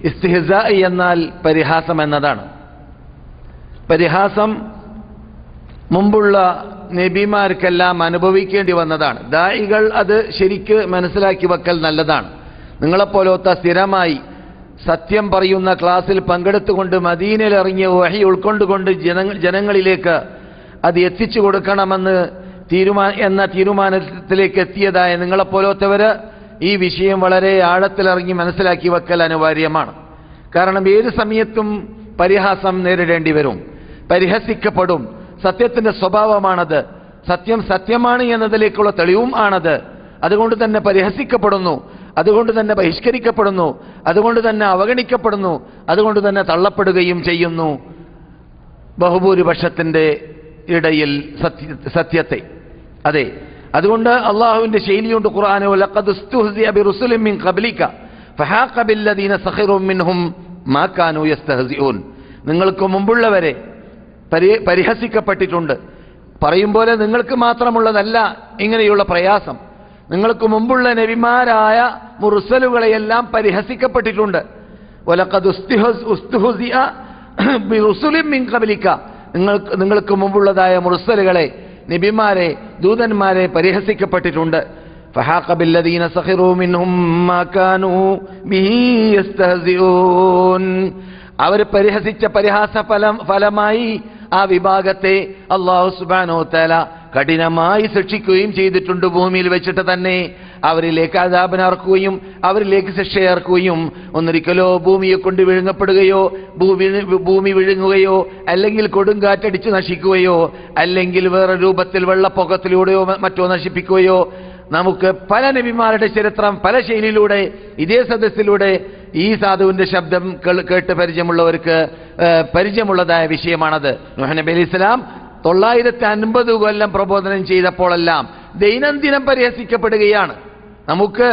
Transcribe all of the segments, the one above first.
ഇസ്തിഹ്സാ എന്നാൽ പരിഹാസം എന്നതാണ്. പരിഹാസം മുമ്പുള്ള നബിമാർക്കെല്ലാം അനുഭവിക്കേണ്ടി വന്നതാണ്. ദായികൾ അത് ശരിക്ക് മനസ്സിലാക്കി വെക്കൽ നല്ലതാണ്. നിങ്ങളെപ്പോലത്തെ സ്ഥിരമായി സത്യം പറയുന്ന ക്ലാസ്സിൽ പങ്കെടുത്തുകൊണ്ട് മദീനയിൽ ഇറങ്ങിയ വഹി ഉൾക്കൊണ്ടുകൊണ്ട് ജനങ്ങളിലേക്ക് അത് എത്തിച്ചു കൊടുക്കണമെന്ന് തീരുമാനത്തിലേക്ക് എത്തിയതായ നിങ്ങളെപ്പോലത്തവർ ഈ വിഷയം വളരെ ആഴത്തിലിറങ്ങി മനസ്സിലാക്കി വെക്കൽ അനിവാര്യമാണ്. കാരണം ഏത് സമയത്തും പരിഹാസം നേരിടേണ്ടി വരും, പരിഹസിക്കപ്പെടും. സത്യത്തിന്റെ സ്വഭാവമാണത്. സത്യം സത്യമാണ് എന്നതിലേക്കുള്ള തെളിവും ആണത്. അതുകൊണ്ട് തന്നെ പരിഹസിക്കപ്പെടുന്നു, അതുകൊണ്ട് തന്നെ ബഹിഷ്കരിക്കപ്പെടുന്നു, അതുകൊണ്ട് തന്നെ അവഗണിക്കപ്പെടുന്നു, അതുകൊണ്ട് തന്നെ തള്ളപ്പെടുകയും ചെയ്യുന്നു ബഹുഭൂരിപക്ഷത്തിന്റെ ഇടയിൽ സത്യത്തെ. അതെ, അതുകൊണ്ട് അള്ളാഹുവിന്റെ ശൈലിയുണ്ട് ഖുർആനിൽ, ലഖദ് ഉസ്തുഹ്സിഅ ബിറുസുലിൻ മിൻ ഖബ്ലിക ഫഹാഖ ബില്ലദീന സഖിറു മിൻഹും മാ കാനൂ യസ്തഹ്സിഊൻ. നിങ്ങൾക്ക് മുമ്പുള്ളവരെ പരിഹസിക്കപ്പെട്ടിട്ടുണ്ട്. പറയും പോലെ നിങ്ങൾക്ക് മാത്രമുള്ളതല്ല ഇങ്ങനെയുള്ള പ്രയാസം. നിങ്ങൾക്ക് മുമ്പുള്ള നബിമാരായ മുർസലുകളെയെല്ലാം പരിഹസിക്കപ്പെട്ടിട്ടുണ്ട്. വലഖദ് ഉസ്തുഹ്സിഅ ബിറുസുലിൻ മിൻ ഖബ്ലിക, നിങ്ങൾക്ക് മുമ്പുള്ളതായ മുർസലുകളെ, നബിമാരെ, ദൂതന്മാരെ പരിഹസിക്കപ്പെട്ടിട്ടുണ്ട്. ഫഹാഖ ബില്ലദീന സഖിറൂ മിൻഹും മാ കാനൂ ബിഹി യസ്തഹ്സിഊൻ. അവർ പരിഹസിച്ച പരിഹാസ ഫലമായി ആ വിഭാഗത്തെ അല്ലാഹു സുബ്ഹാനഹു വ തആല കഠിനമായി ശിക്ഷിക്കുകയും ചെയ്തിട്ടുണ്ട്. ഭൂമിയിൽ വെച്ചിട്ട് തന്നെ അവരിലേക്ക് അദാബിനർക്കുകയും അവരിലേക്ക് ശിക്ഷയർക്കുകയും, ഒന്നിരിക്കലോ ഭൂമിയെ കൊണ്ട് വിഴുങ്ങപ്പെടുകയോ, ഭൂമി വിഴുങ്ങുകയോ, അല്ലെങ്കിൽ കൊടുങ്കാറ്റടിച്ച് നശിക്കുകയോ, അല്ലെങ്കിൽ വേറെ രൂപത്തിൽ വെള്ളപ്പൊക്കത്തിലൂടെയോ മറ്റോ നശിപ്പിക്കുകയോ. നമുക്ക് പല നബിമാരുടെ ചരിത്രം പല ശൈലിയിലൂടെ ഇതേ സദസ്സിലൂടെ ഈ സാധുവിന്റെ ശബ്ദം കേട്ട് പരിചയമുള്ളവർക്ക് പരിചയമുള്ളതായ വിഷയമാണത്. നൂഹ് നബി അലൈഹി സ്വലാം 950 കൊല്ലം പ്രബോധനം ചെയ്തപ്പോഴെല്ലാം ദൈനംദിനം പരിഹസിക്കപ്പെടുകയാണ്. നമുക്ക്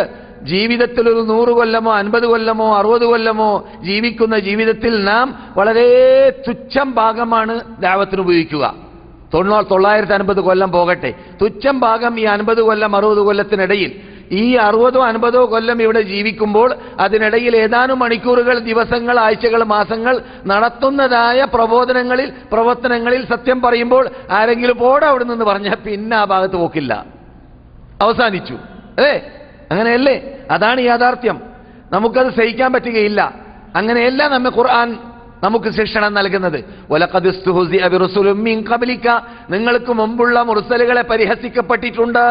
ജീവിതത്തിൽ ഒരു 100 കൊല്ലമോ 50 കൊല്ലമോ 60 കൊല്ലമോ ജീവിക്കുന്ന ജീവിതത്തിൽ നാം വളരെ തുച്ഛം ഭാഗമാണ് ദഅവത്തിന് ഉപയോഗിക്കുക. 950 കൊല്ലം പോകട്ടെ, തുച്ഛം ഭാഗം ഈ 50 കൊല്ലം 60 കൊല്ലത്തിനിടയിൽ, ഈ 60-50 കൊല്ലം ഇവിടെ ജീവിക്കുമ്പോൾ അതിനിടയിൽ ഏതാനും മണിക്കൂറുകൾ, ദിവസങ്ങൾ, ആഴ്ചകൾ, മാസങ്ങൾ നടത്തുന്നതായ പ്രവർത്തനങ്ങളിൽ സത്യം പറയുമ്പോൾ ആരെങ്കിലും പോടാ അവിടെ നിന്ന് പറഞ്ഞാൽ പിന്നെ ആ ഭാഗത്ത് പോക്കില്ല, അവസാനിച്ചു. അല്ലേ? അങ്ങനെയല്ലേ? അതാണ് യാഥാർത്ഥ്യം. നമുക്കത് സഹിക്കാൻ പറ്റുകയില്ല. അങ്ങനെയല്ല നമ്മെ ഖുർആൻ നമുക്ക് ശിക്ഷണം നൽകുന്നത്. വലഖദ് ഉസ്തുഹ്സിഅ ബിറുസുലിൻ മിൻ ഖബ്ലിക, നിങ്ങൾക്ക് മുമ്പുള്ള മുർസലുകളെ പരിഹസിക്കപ്പെട്ടിട്ടുണ്ട്.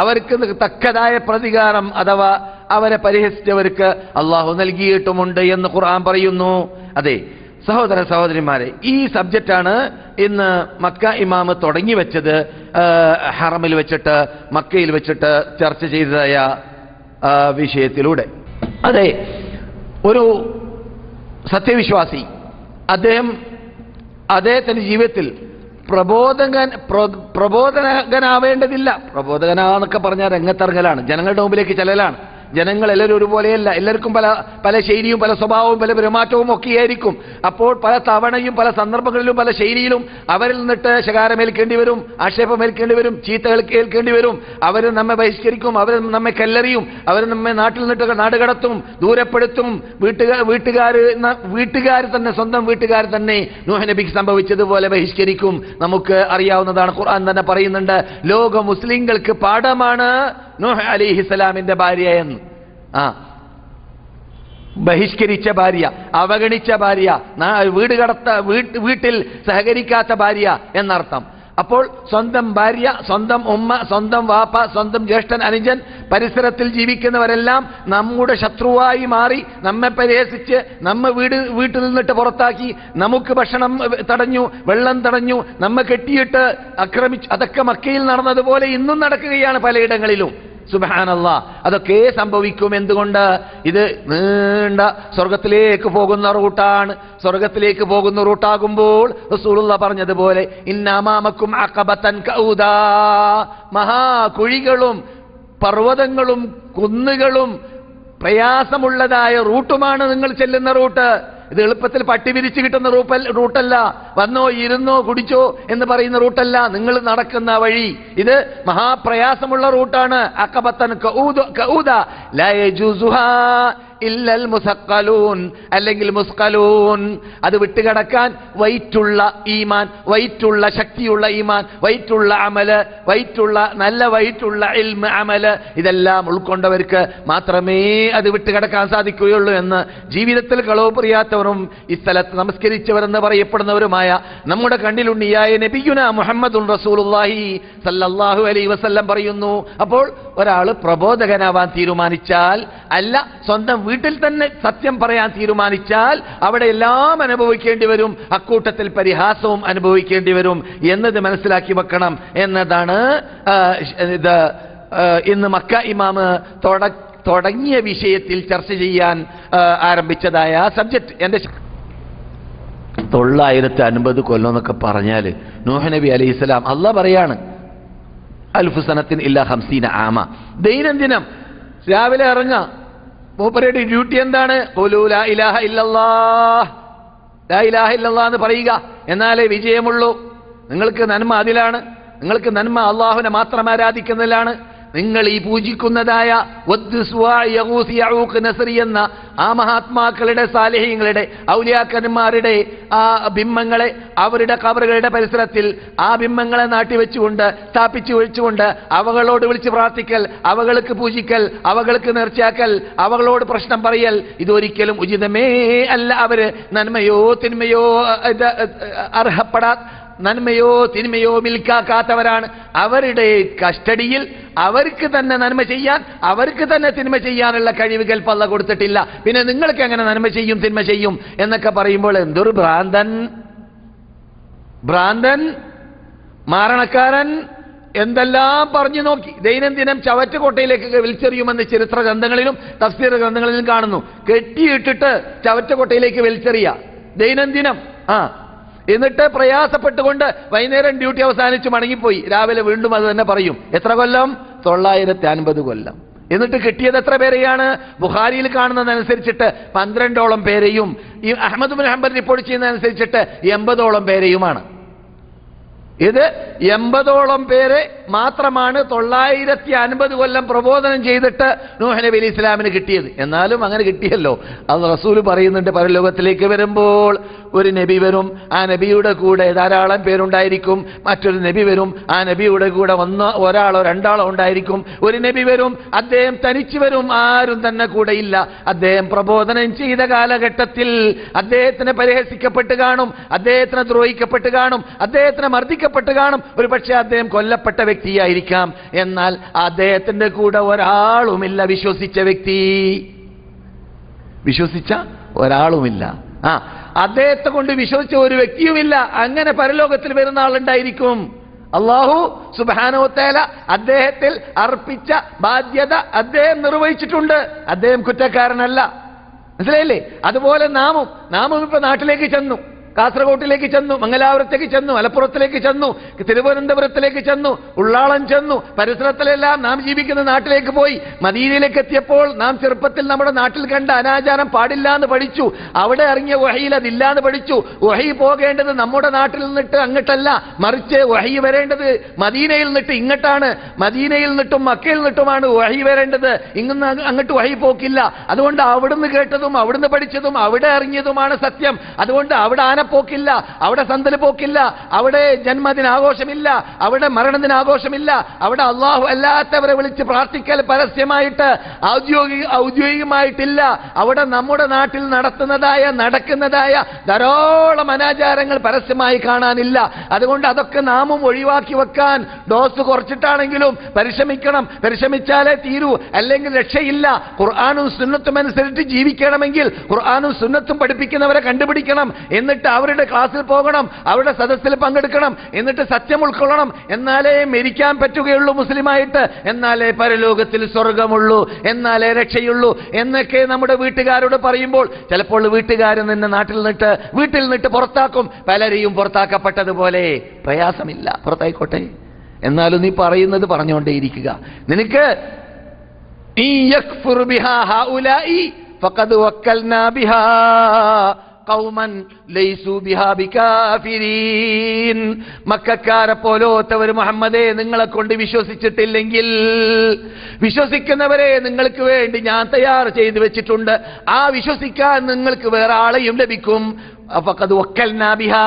അവർക്ക് തക്കതായ പ്രതികാരം അഥവാ അവരെ പരിഹസിച്ചവർക്ക് അള്ളാഹു നൽകിയിട്ടുമുണ്ട് എന്ന് ഖുർആൻ പറയുന്നു. അതെ സഹോദര സഹോദരിമാരെ, ഈ സബ്ജക്റ്റാണ് ഇന്ന് മക്ക ഇമാം തുടങ്ങി വെച്ചത്. ഹറമിൽ വെച്ചിട്ട്, മക്കയിൽ വെച്ചിട്ട് ചർച്ച ചെയ്തതായ വിഷയത്തിലൂടെ. അതെ, ഒരു സത്യവിശ്വാസി അദ്ദേഹത്തിന്റെ ജീവിതത്തിൽ പ്രബോധകനാവേണ്ടതില്ല. പ്രബോധകനാന്നൊക്കെ പറഞ്ഞാൽ രംഗത്തിറങ്ങലാണ്, ജനങ്ങളുടെ മുമ്പിലേക്ക് ചെല്ലലാണ്. ജനങ്ങൾ എല്ലാവരും ഒരുപോലെയല്ല. എല്ലാവർക്കും പല ശൈലിയും പല സ്വഭാവവും പല പെരുമാറ്റവും ഒക്കെയായിരിക്കും. അപ്പോൾ പല തവണയും പല സന്ദർഭങ്ങളിലും പല ശൈലിയിലും അവരിൽ നിന്നിട്ട് ശകാരമേൽക്കേണ്ടി വരും, ആക്ഷേപമേൽക്കേണ്ടി വരും, ചീത്തകൾ കേൾക്കേണ്ടി വരും. അവർ നമ്മെ ബഹിഷ്കരിക്കും, അവർ നമ്മെ കല്ലെറിയും, അവർ നമ്മെ നാട്ടിൽ നിന്നിട്ട് നാടുകടത്തും, ദൂരപ്പെടുത്തും. വീട്ടുകാർ തന്നെ, സ്വന്തം വീട്ടുകാർ തന്നെ നൂഹ് നബിക്ക് സംഭവിച്ചതുപോലെ ബഹിഷ്കരിക്കും. നമുക്ക് അറിയാവുന്നതാണ്, ഖുർആൻ തന്നെ പറയുന്നുണ്ട്, ലോക മുസ്ലിങ്ങൾക്ക് പാഠമാണ് നൂഹ് അലൈഹിസ്സലാമിന്റെ ഭാര്യ എന്ന്. ബഹിഷ്കരിച്ച ഭാര്യ, അവഗണിച്ച ഭാര്യ, വീട്ടിൽ സഹകരിക്കാത്ത ഭാര്യ എന്നർത്ഥം. അപ്പോൾ സ്വന്തം ഭാര്യ, സ്വന്തം ഉമ്മ, സ്വന്തം വാപ്പ, സ്വന്തം ജ്യേഷ്ഠൻ, അനുജൻ, പരിസരത്തിൽ ജീവിക്കുന്നവരെല്ലാം നമ്മുടെ ശത്രുവായി മാറി നമ്മെ പരിഹസിച്ച് നമ്മെ വീട്ടിൽ നിന്നിട്ട് പുറത്താക്കി, നമുക്ക് ഭക്ഷണം തടഞ്ഞു, വെള്ളം തടഞ്ഞു, നമ്മെ കെട്ടിയിട്ട് ആക്രമിച്ചു. അതൊക്കെ മക്കയിൽ നടന്നതുപോലെ ഇന്നും നടക്കുകയാണ് പലയിടങ്ങളിലും. സുബ്ഹാനല്ലാഹ്, അതൊക്കെ സംഭവിക്കും. എന്തുകൊണ്ട്? ഇത് നീണ്ട സ്വർഗത്തിലേക്ക് പോകുന്ന റൂട്ടാണ്. സ്വർഗത്തിലേക്ക് പോകുന്ന റൂട്ടാകുമ്പോൾ റസൂലുള്ളാഹി പറഞ്ഞതുപോലെ ഇന്നമാമക്കും അഖബതൻ കൗദാ, മഹാകുഴികളും പർവ്വതങ്ങളും കുന്നുകളും പ്രയാസമുള്ളതായ റൂട്ടുമാണ് നിങ്ങൾ ചെല്ലുന്ന റൂട്ട്. ഇത് എളുപ്പത്തിൽ പട്ടി വിരിച്ചു കിട്ടുന്ന റൂട്ടല്ല. വന്നോ ഇരുന്നോ കുടിച്ചോ എന്ന് പറയുന്ന റൂട്ടല്ല. നിങ്ങൾ നടക്കുന്ന വഴി ഇത് മഹാപ്രയാസമുള്ള റൂട്ടാണ്. അഖബത്തൻ കഊദ ലാ യജൂസുഹാ ഇല്ലൽ മുസഖ്ഖലൂൻ, അല്ലെങ്കിൽ മുസ്ഖലൂൻ. അത് വിട്ടുകിടക്കാൻ വൈറ്റുള്ള ഈമാൻ, വൈറ്റുള്ള ശക്തിയുള്ള ഈമാൻ, വൈറ്റുള്ള അമല്, വൈറ്റുള്ള നല്ല വൈറ്റുള്ള ഇൽമ് അമല്, ഇതെല്ലാം ഉൾക്കൊണ്ടവർക്ക് മാത്രമേ അത് വിട്ടുകിടക്കാൻ സാധിക്കുകയുള്ളൂ എന്ന് ജീവിതത്തിൽ കളവ് പറയാത്തവരും ഈ സ്ഥലത്ത് നമസ്കരിച്ചവരെന്ന് പറയപ്പെടുന്നവരുമായ നമ്മുടെ കണ്ണിലുണ്ണിയായ നബിയുന മുഹമ്മദുൻ റസൂലുള്ളാഹി സല്ലല്ലാഹു അലൈഹി വസല്ലം പറയുന്നു. അപ്പോൾ ഒരാൾ പ്രബോധകനാവാൻ തീരുമാനിച്ചാൽ, അല്ല സ്വന്തം വീട്ടിൽ തന്നെ സത്യം പറയാൻ തീരുമാനിച്ചാൽ അവിടെ എല്ലാം അനുഭവിക്കേണ്ടി വരും, അക്കൂട്ടത്തിൽ പരിഹാസവും അനുഭവിക്കേണ്ടി വരും എന്നത് മനസ്സിലാക്കി വെക്കണം എന്നതാണ് ഇത് ഇന്ന് മക്ക ഇമാമ് തുടങ്ങിയ വിഷയത്തിൽ ചർച്ച ചെയ്യാൻ ആരംഭിച്ചതായ സബ്ജക്ട്. എന്റെ 950 കൊല്ലം എന്നൊക്കെ പറഞ്ഞാൽ നൂഹ് നബി അലൈഹിസ്സലാം അല്ലാഹ് പറയാണ് അൽഫു സനത്തിൻ ഇല്ലാ 50 ആമ. ദൈനംദിനം രാവിലെ ഇറങ്ങാം, മൂപ്പരുടെ ഡ്യൂട്ടി എന്താണ്? ഖുലൂ ലാ ഇലാഹ ഇല്ലല്ലാഹ്, ലാ ഇലാഹ ഇല്ലല്ലാഹ് എന്ന് പറയുക, എന്നാലേ വിജയമുള്ളൂ. നിങ്ങൾക്ക് നന്മ അതിലാണ്, നിങ്ങൾക്ക് നന്മ അള്ളാഹുവിനെ മാത്രം ആരാധിക്കുന്നതിലാണ്. നിങ്ങൾ ഈ പൂജിക്കുന്നതായ എന്ന ആ മഹാത്മാക്കളുടെ സാലിഹീങ്ങളുടെ ഔലിയാക്കന്മാരുടെ ആ ബിംബങ്ങളെ അവരുടെ ഖബറുകളുടെ പരിസരത്തിൽ ആ ബിംബങ്ങളെ നാട്ടിവെച്ചുകൊണ്ട് സ്ഥാപിച്ചു വെച്ചുകൊണ്ട് അവകളോട് വിളിച്ച് പ്രാർത്ഥിക്കൽ, അവകൾക്ക് പൂജിക്കൽ, അവകൾക്ക് നേർച്ചയാക്കൽ, അവകളോട് പ്രശ്നം പറയൽ, ഇതൊരിക്കലും ഉചിതമേ അല്ല. അവര് നന്മയോ തിന്മയോ നന്മയോ തിന്മയോ മിൽക്കാക്കാത്തവരാണ്. അവരുടെ കസ്റ്റഡിയിൽ അവർക്ക് തന്നെ നന്മ ചെയ്യാൻ, അവർക്ക് തന്നെ തിന്മ ചെയ്യാനുള്ള കഴിവുകൾ അല്ലാഹു കൊടുത്തിട്ടില്ല. പിന്നെ നിങ്ങൾക്ക് എങ്ങനെ നന്മ ചെയ്യും തിന്മ ചെയ്യും എന്നൊക്കെ പറയുമ്പോൾ എന്തൊരു ഭ്രാന്തൻ മാരണക്കാരൻ എന്തെല്ലാം പറഞ്ഞു നോക്കി. ദൈനംദിനം ചവറ്റുകൊട്ടയിലേക്ക് വലിച്ചെറിയുമെന്ന് ചരിത്ര ഗ്രന്ഥങ്ങളിലും തഫ്സീർ ഗ്രന്ഥങ്ങളിലും കാണുന്നു. കെട്ടിയിട്ടിട്ട് ചവറ്റുകൊട്ടയിലേക്ക് വലിച്ചെറിയ ദൈനംദിനം. എന്നിട്ട് പ്രയാസപ്പെട്ടുകൊണ്ട് വൈകുന്നേരം ഡ്യൂട്ടി അവസാനിച്ച് മടങ്ങിപ്പോയി, രാവിലെ വീണ്ടും അത് തന്നെ പറയും. എത്ര കൊല്ലം? 950 കൊല്ലം. എന്നിട്ട് കിട്ടിയത് എത്ര പേരെയാണ്? ബുഖാരിയിൽ കാണുന്നതനുസരിച്ചിട്ട് 12ഓളം പേരെയും, ഈ അഹ്മദ് ബിൻ ഹംബൽ റിപ്പോർട്ട് ചെയ്യുന്നതനുസരിച്ചിട്ട് 80ഓളം പേരെയുമാണ്. ഇത് 80ഓളം പേരെ മാത്രമാണ് 950 കൊല്ലം പ്രബോധനം ചെയ്തിട്ട് നൂഹ് നബി അലൈഹി ഇസ്ലാമിന് കിട്ടിയത്. എന്നാലും അങ്ങനെ കിട്ടിയല്ലോ. അത് റസൂൽ പറയുന്നുണ്ട്, പരലോകത്തിലേക്ക് വരുമ്പോൾ ഒരു നബി വരും, ആ നബിയുടെ കൂടെ ധാരാളം പേരുണ്ടായിരിക്കും. മറ്റൊരു നബി വരും, ആ നബിയുടെ കൂടെ ഒരാളോ രണ്ടാളോ ഉണ്ടായിരിക്കും. ഒരു നബി വരും, അദ്ദേഹം തനിച്ചു വരും, ആരും തന്നെ കൂടെയില്ല. അദ്ദേഹം പ്രബോധനം ചെയ്ത കാലഘട്ടത്തിൽ അദ്ദേഹത്തിന് പരിഹസിക്കപ്പെട്ട് കാണും, അദ്ദേഹത്തിന് ദ്രോഹിക്കപ്പെട്ട് കാണും, അദ്ദേഹത്തിന് മർദ്ദിക്കപ്പെട്ട് കാണും. ഒരു പക്ഷേ അദ്ദേഹം കൊല്ലപ്പെട്ട വ്യക്തിയായിരിക്കാം. എന്നാൽ അദ്ദേഹത്തിന്റെ കൂടെ ഒരാളുമില്ല വിശ്വസിച്ച വ്യക്തി, വിശ്വസിച്ച ഒരാളുമില്ല. അദ്ദേഹത്തെ കൊണ്ട് വിശ്വസിച്ച ഒരു വ്യക്തിയുമില്ല. അങ്ങനെ പരലോകത്തിൽ വരുന്ന ആളുണ്ടായിരിക്കും. അല്ലാഹു സുബ്ഹാനഹു വ തആല അദ്ദേഹത്തിൽ അർപ്പിച്ച ബാധ്യത അദ്ദേഹം നിർവഹിച്ചിട്ടുണ്ട്. അദ്ദേഹം കുറ്റക്കാരനല്ല. മനസ്സിലായില്ലേ? അതുപോലെ നാമും ഇപ്പൊ നാട്ടിലേക്ക് ചെന്നു, കാസർഗോട്ടിലേക്ക് ചെന്നു, മംഗലാപുരത്തേക്ക് ചെന്നു, മലപ്പുറത്തിലേക്ക് ചെന്നു, തിരുവനന്തപുരത്തിലേക്ക് ചെന്നു, ഉള്ളാളം ചെന്നു, പരിസരത്തിലെല്ലാം നാം ജീവിക്കുന്ന നാട്ടിലേക്ക് പോയി. മദീനയിലേക്ക് എത്തിയപ്പോൾ നാം ചെറുപ്പത്തിൽ നമ്മുടെ നാട്ടിൽ കണ്ട അനാചാരം പാടില്ല എന്ന് പഠിച്ചു. അവിടെ ഇറങ്ങിയ വഹയിൽ അതില്ലാന്ന് പഠിച്ചു. വഹി പോകേണ്ടത് നമ്മുടെ നാട്ടിൽ നിന്നിട്ട് അങ്ങോട്ടല്ല, മറിച്ച് വഹി വരേണ്ടത് മദീനയിൽ നിന്നിട്ട് ഇങ്ങോട്ടാണ്. മദീനയിൽ നിന്നിട്ടും മക്കയിൽ നിന്നിട്ടുമാണ് വഹി വരേണ്ടത്. ഇങ്ങ് അങ്ങോട്ട് വഹി പോക്കില്ല. അതുകൊണ്ട് അവിടുന്ന് കേട്ടതും അവിടുന്ന് പഠിച്ചതും അവിടെ ഇറങ്ങിയതുമാണ് സത്യം. അതുകൊണ്ട് അവിടെ പോക്കില്ല, അവിടെ സന്തല് പോക്കില്ല, അവിടെ ജന്മദിനാഘോഷമില്ല, അവിടെ മരണദിനാഘോഷമില്ല, അവിടെ അള്ളാഹു അല്ലാത്തവരെ വിളിച്ച് പ്രാർത്ഥിക്കൽ പരസ്യമായിട്ട് ഔദ്യോഗികമായിട്ടില്ല. അവിടെ നമ്മുടെ നാട്ടിൽ നടക്കുന്നതായ ധാരാളം അനാചാരങ്ങൾ പരസ്യമായി കാണാനില്ല. അതുകൊണ്ട് അതൊക്കെ നാമും ഒഴിവാക്കി വെക്കാൻ ഡോസ് കുറച്ചിട്ടാണെങ്കിലും പരിശ്രമിക്കണം. പരിശ്രമിച്ചാലേ തീരൂ, അല്ലെങ്കിൽ രക്ഷയില്ല. ഖുർആനും സുന്നത്തും അനുസരിച്ച് ജീവിക്കണമെങ്കിൽ ഖുർആനും സുന്നത്തും പഠിപ്പിക്കുന്നവരെ കണ്ടുപിടിക്കണം. എന്നിട്ട് അവരുടെ ക്ലാസ്സിൽ പോകണം, അവരുടെ സദസ്സിൽ പങ്കെടുക്കണം, എന്നിട്ട് സത്യം ഉൾക്കൊള്ളണം. എന്നാലേ മരിക്കാൻ പറ്റുകയുള്ളൂ മുസ്ലിമായിട്ട്, എന്നാലേ പരലോകത്തിൽ സ്വർഗമുള്ളൂ, എന്നാലേ രക്ഷയുള്ളൂ എന്നൊക്കെ നമ്മുടെ വീട്ടുകാരോട് പറയുമ്പോൾ ചിലപ്പോൾ വീട്ടുകാരൻ നിന്നെ വീട്ടിൽ നിന്നിട്ട് പുറത്താക്കും. പലരെയും പുറത്താക്കപ്പെട്ടതുപോലെ. പ്രയാസമില്ല, പുറത്തായിക്കോട്ടെ, എന്നാലും നീ പറയുന്നത് പറഞ്ഞുകൊണ്ടേയിരിക്കുക. നിനക്ക് ഖൗമൻ ലൈസു ബിഹാ ബികാഫിരീൻ. മക്കക്കാരെ പോലോത്തവർ മുഹമ്മദേ നിങ്ങളെ കൊണ്ട് വിശ്വസിച്ചിട്ടില്ലെങ്കിൽ, വിശ്വസിക്കുന്നവരെ നിങ്ങൾക്ക് വേണ്ടി ഞാൻ തയ്യാർ ചെയ്തു വെച്ചിട്ടുണ്ട്. ആ വിശ്വസിക്കാൻ നിങ്ങൾക്ക് വേറെ ആളെയും ലഭിക്കും. ഫഖദ് വക്കൽനാ ബിഹാ,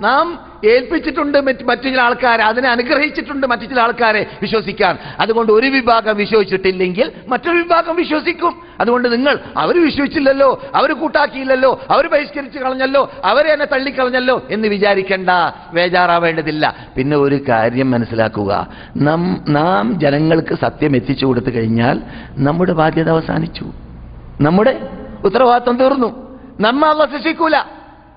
നാം ഏൽപ്പിച്ചിട്ടുണ്ട് മറ്റു ചില ആൾക്കാരെ, അതിനെ അനുഗ്രഹിച്ചിട്ടുണ്ട് മറ്റു ചില ആൾക്കാരെ വിശ്വസിക്കാൻ. അതുകൊണ്ട് ഒരു വിഭാഗം വിശ്വസിച്ചിട്ടില്ലെങ്കിൽ മറ്റൊരു വിഭാഗം വിശ്വസിക്കും. അതുകൊണ്ട് നിങ്ങൾ അവർ വിശ്വസിച്ചില്ലല്ലോ, അവർ കൂട്ടാക്കിയില്ലല്ലോ, അവർ ബഹിഷ്കരിച്ച് കളഞ്ഞല്ലോ, അവരെ എന്നെ തള്ളിക്കളഞ്ഞല്ലോ എന്ന് വിചാരിക്കേണ്ട, ബേജാറാവേണ്ടതില്ല. പിന്നെ ഒരു കാര്യം മനസ്സിലാക്കുക, നാം ജനങ്ങൾക്ക് സത്യം എത്തിച്ചു കൊടുത്തു കഴിഞ്ഞാൽ നമ്മുടെ ബാധ്യത അവസാനിച്ചു, നമ്മുടെ ഉത്തരവാദിത്വം തീർന്നു. നമ്മ അല്ലാഹു ശിക്ഷിക്കൂല.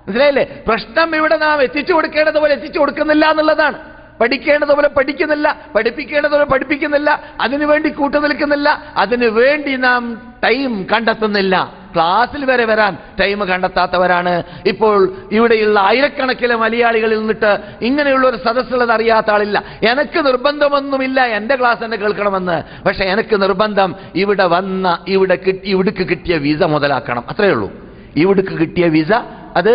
മനസ്സിലായില്ലേ? പ്രശ്നം ഇവിടെ നാം എത്തിച്ചു കൊടുക്കേണ്ടത് പോലെ എത്തിച്ചു കൊടുക്കുന്നില്ല എന്നുള്ളതാണ്. പഠിക്കേണ്ടതുപോലെ പഠിക്കുന്നില്ല, പഠിപ്പിക്കേണ്ടതുപോലെ പഠിപ്പിക്കുന്നില്ല, അതിനുവേണ്ടി കൂട്ടുനിൽക്കുന്നില്ല, അതിനു വേണ്ടി നാം ടൈം കണ്ടെത്തുന്നില്ല. ക്ലാസ്സിൽ വരെ വരാൻ ടൈം കണ്ടെത്താത്തവരാണ് ഇപ്പോൾ ഇവിടെയുള്ള ആയിരക്കണക്കിന് മലയാളികളിൽ നിന്നിട്ട്. ഇങ്ങനെയുള്ള ഒരു സദസ്സുള്ളത് അറിയാത്ത ആളില്ല. എനിക്ക് നിർബന്ധമൊന്നുമില്ല എൻ്റെ ക്ലാസ് എന്നെ കേൾക്കണമെന്ന്. പക്ഷെ എനിക്ക് നിർബന്ധം ഇവിടെ വന്ന ഇവിടേക്ക് കിട്ടിയ വിസ മുതലാക്കണം, അത്രയേ ഉള്ളൂ. ഇവിടേക്ക് കിട്ടിയ വിസ അത്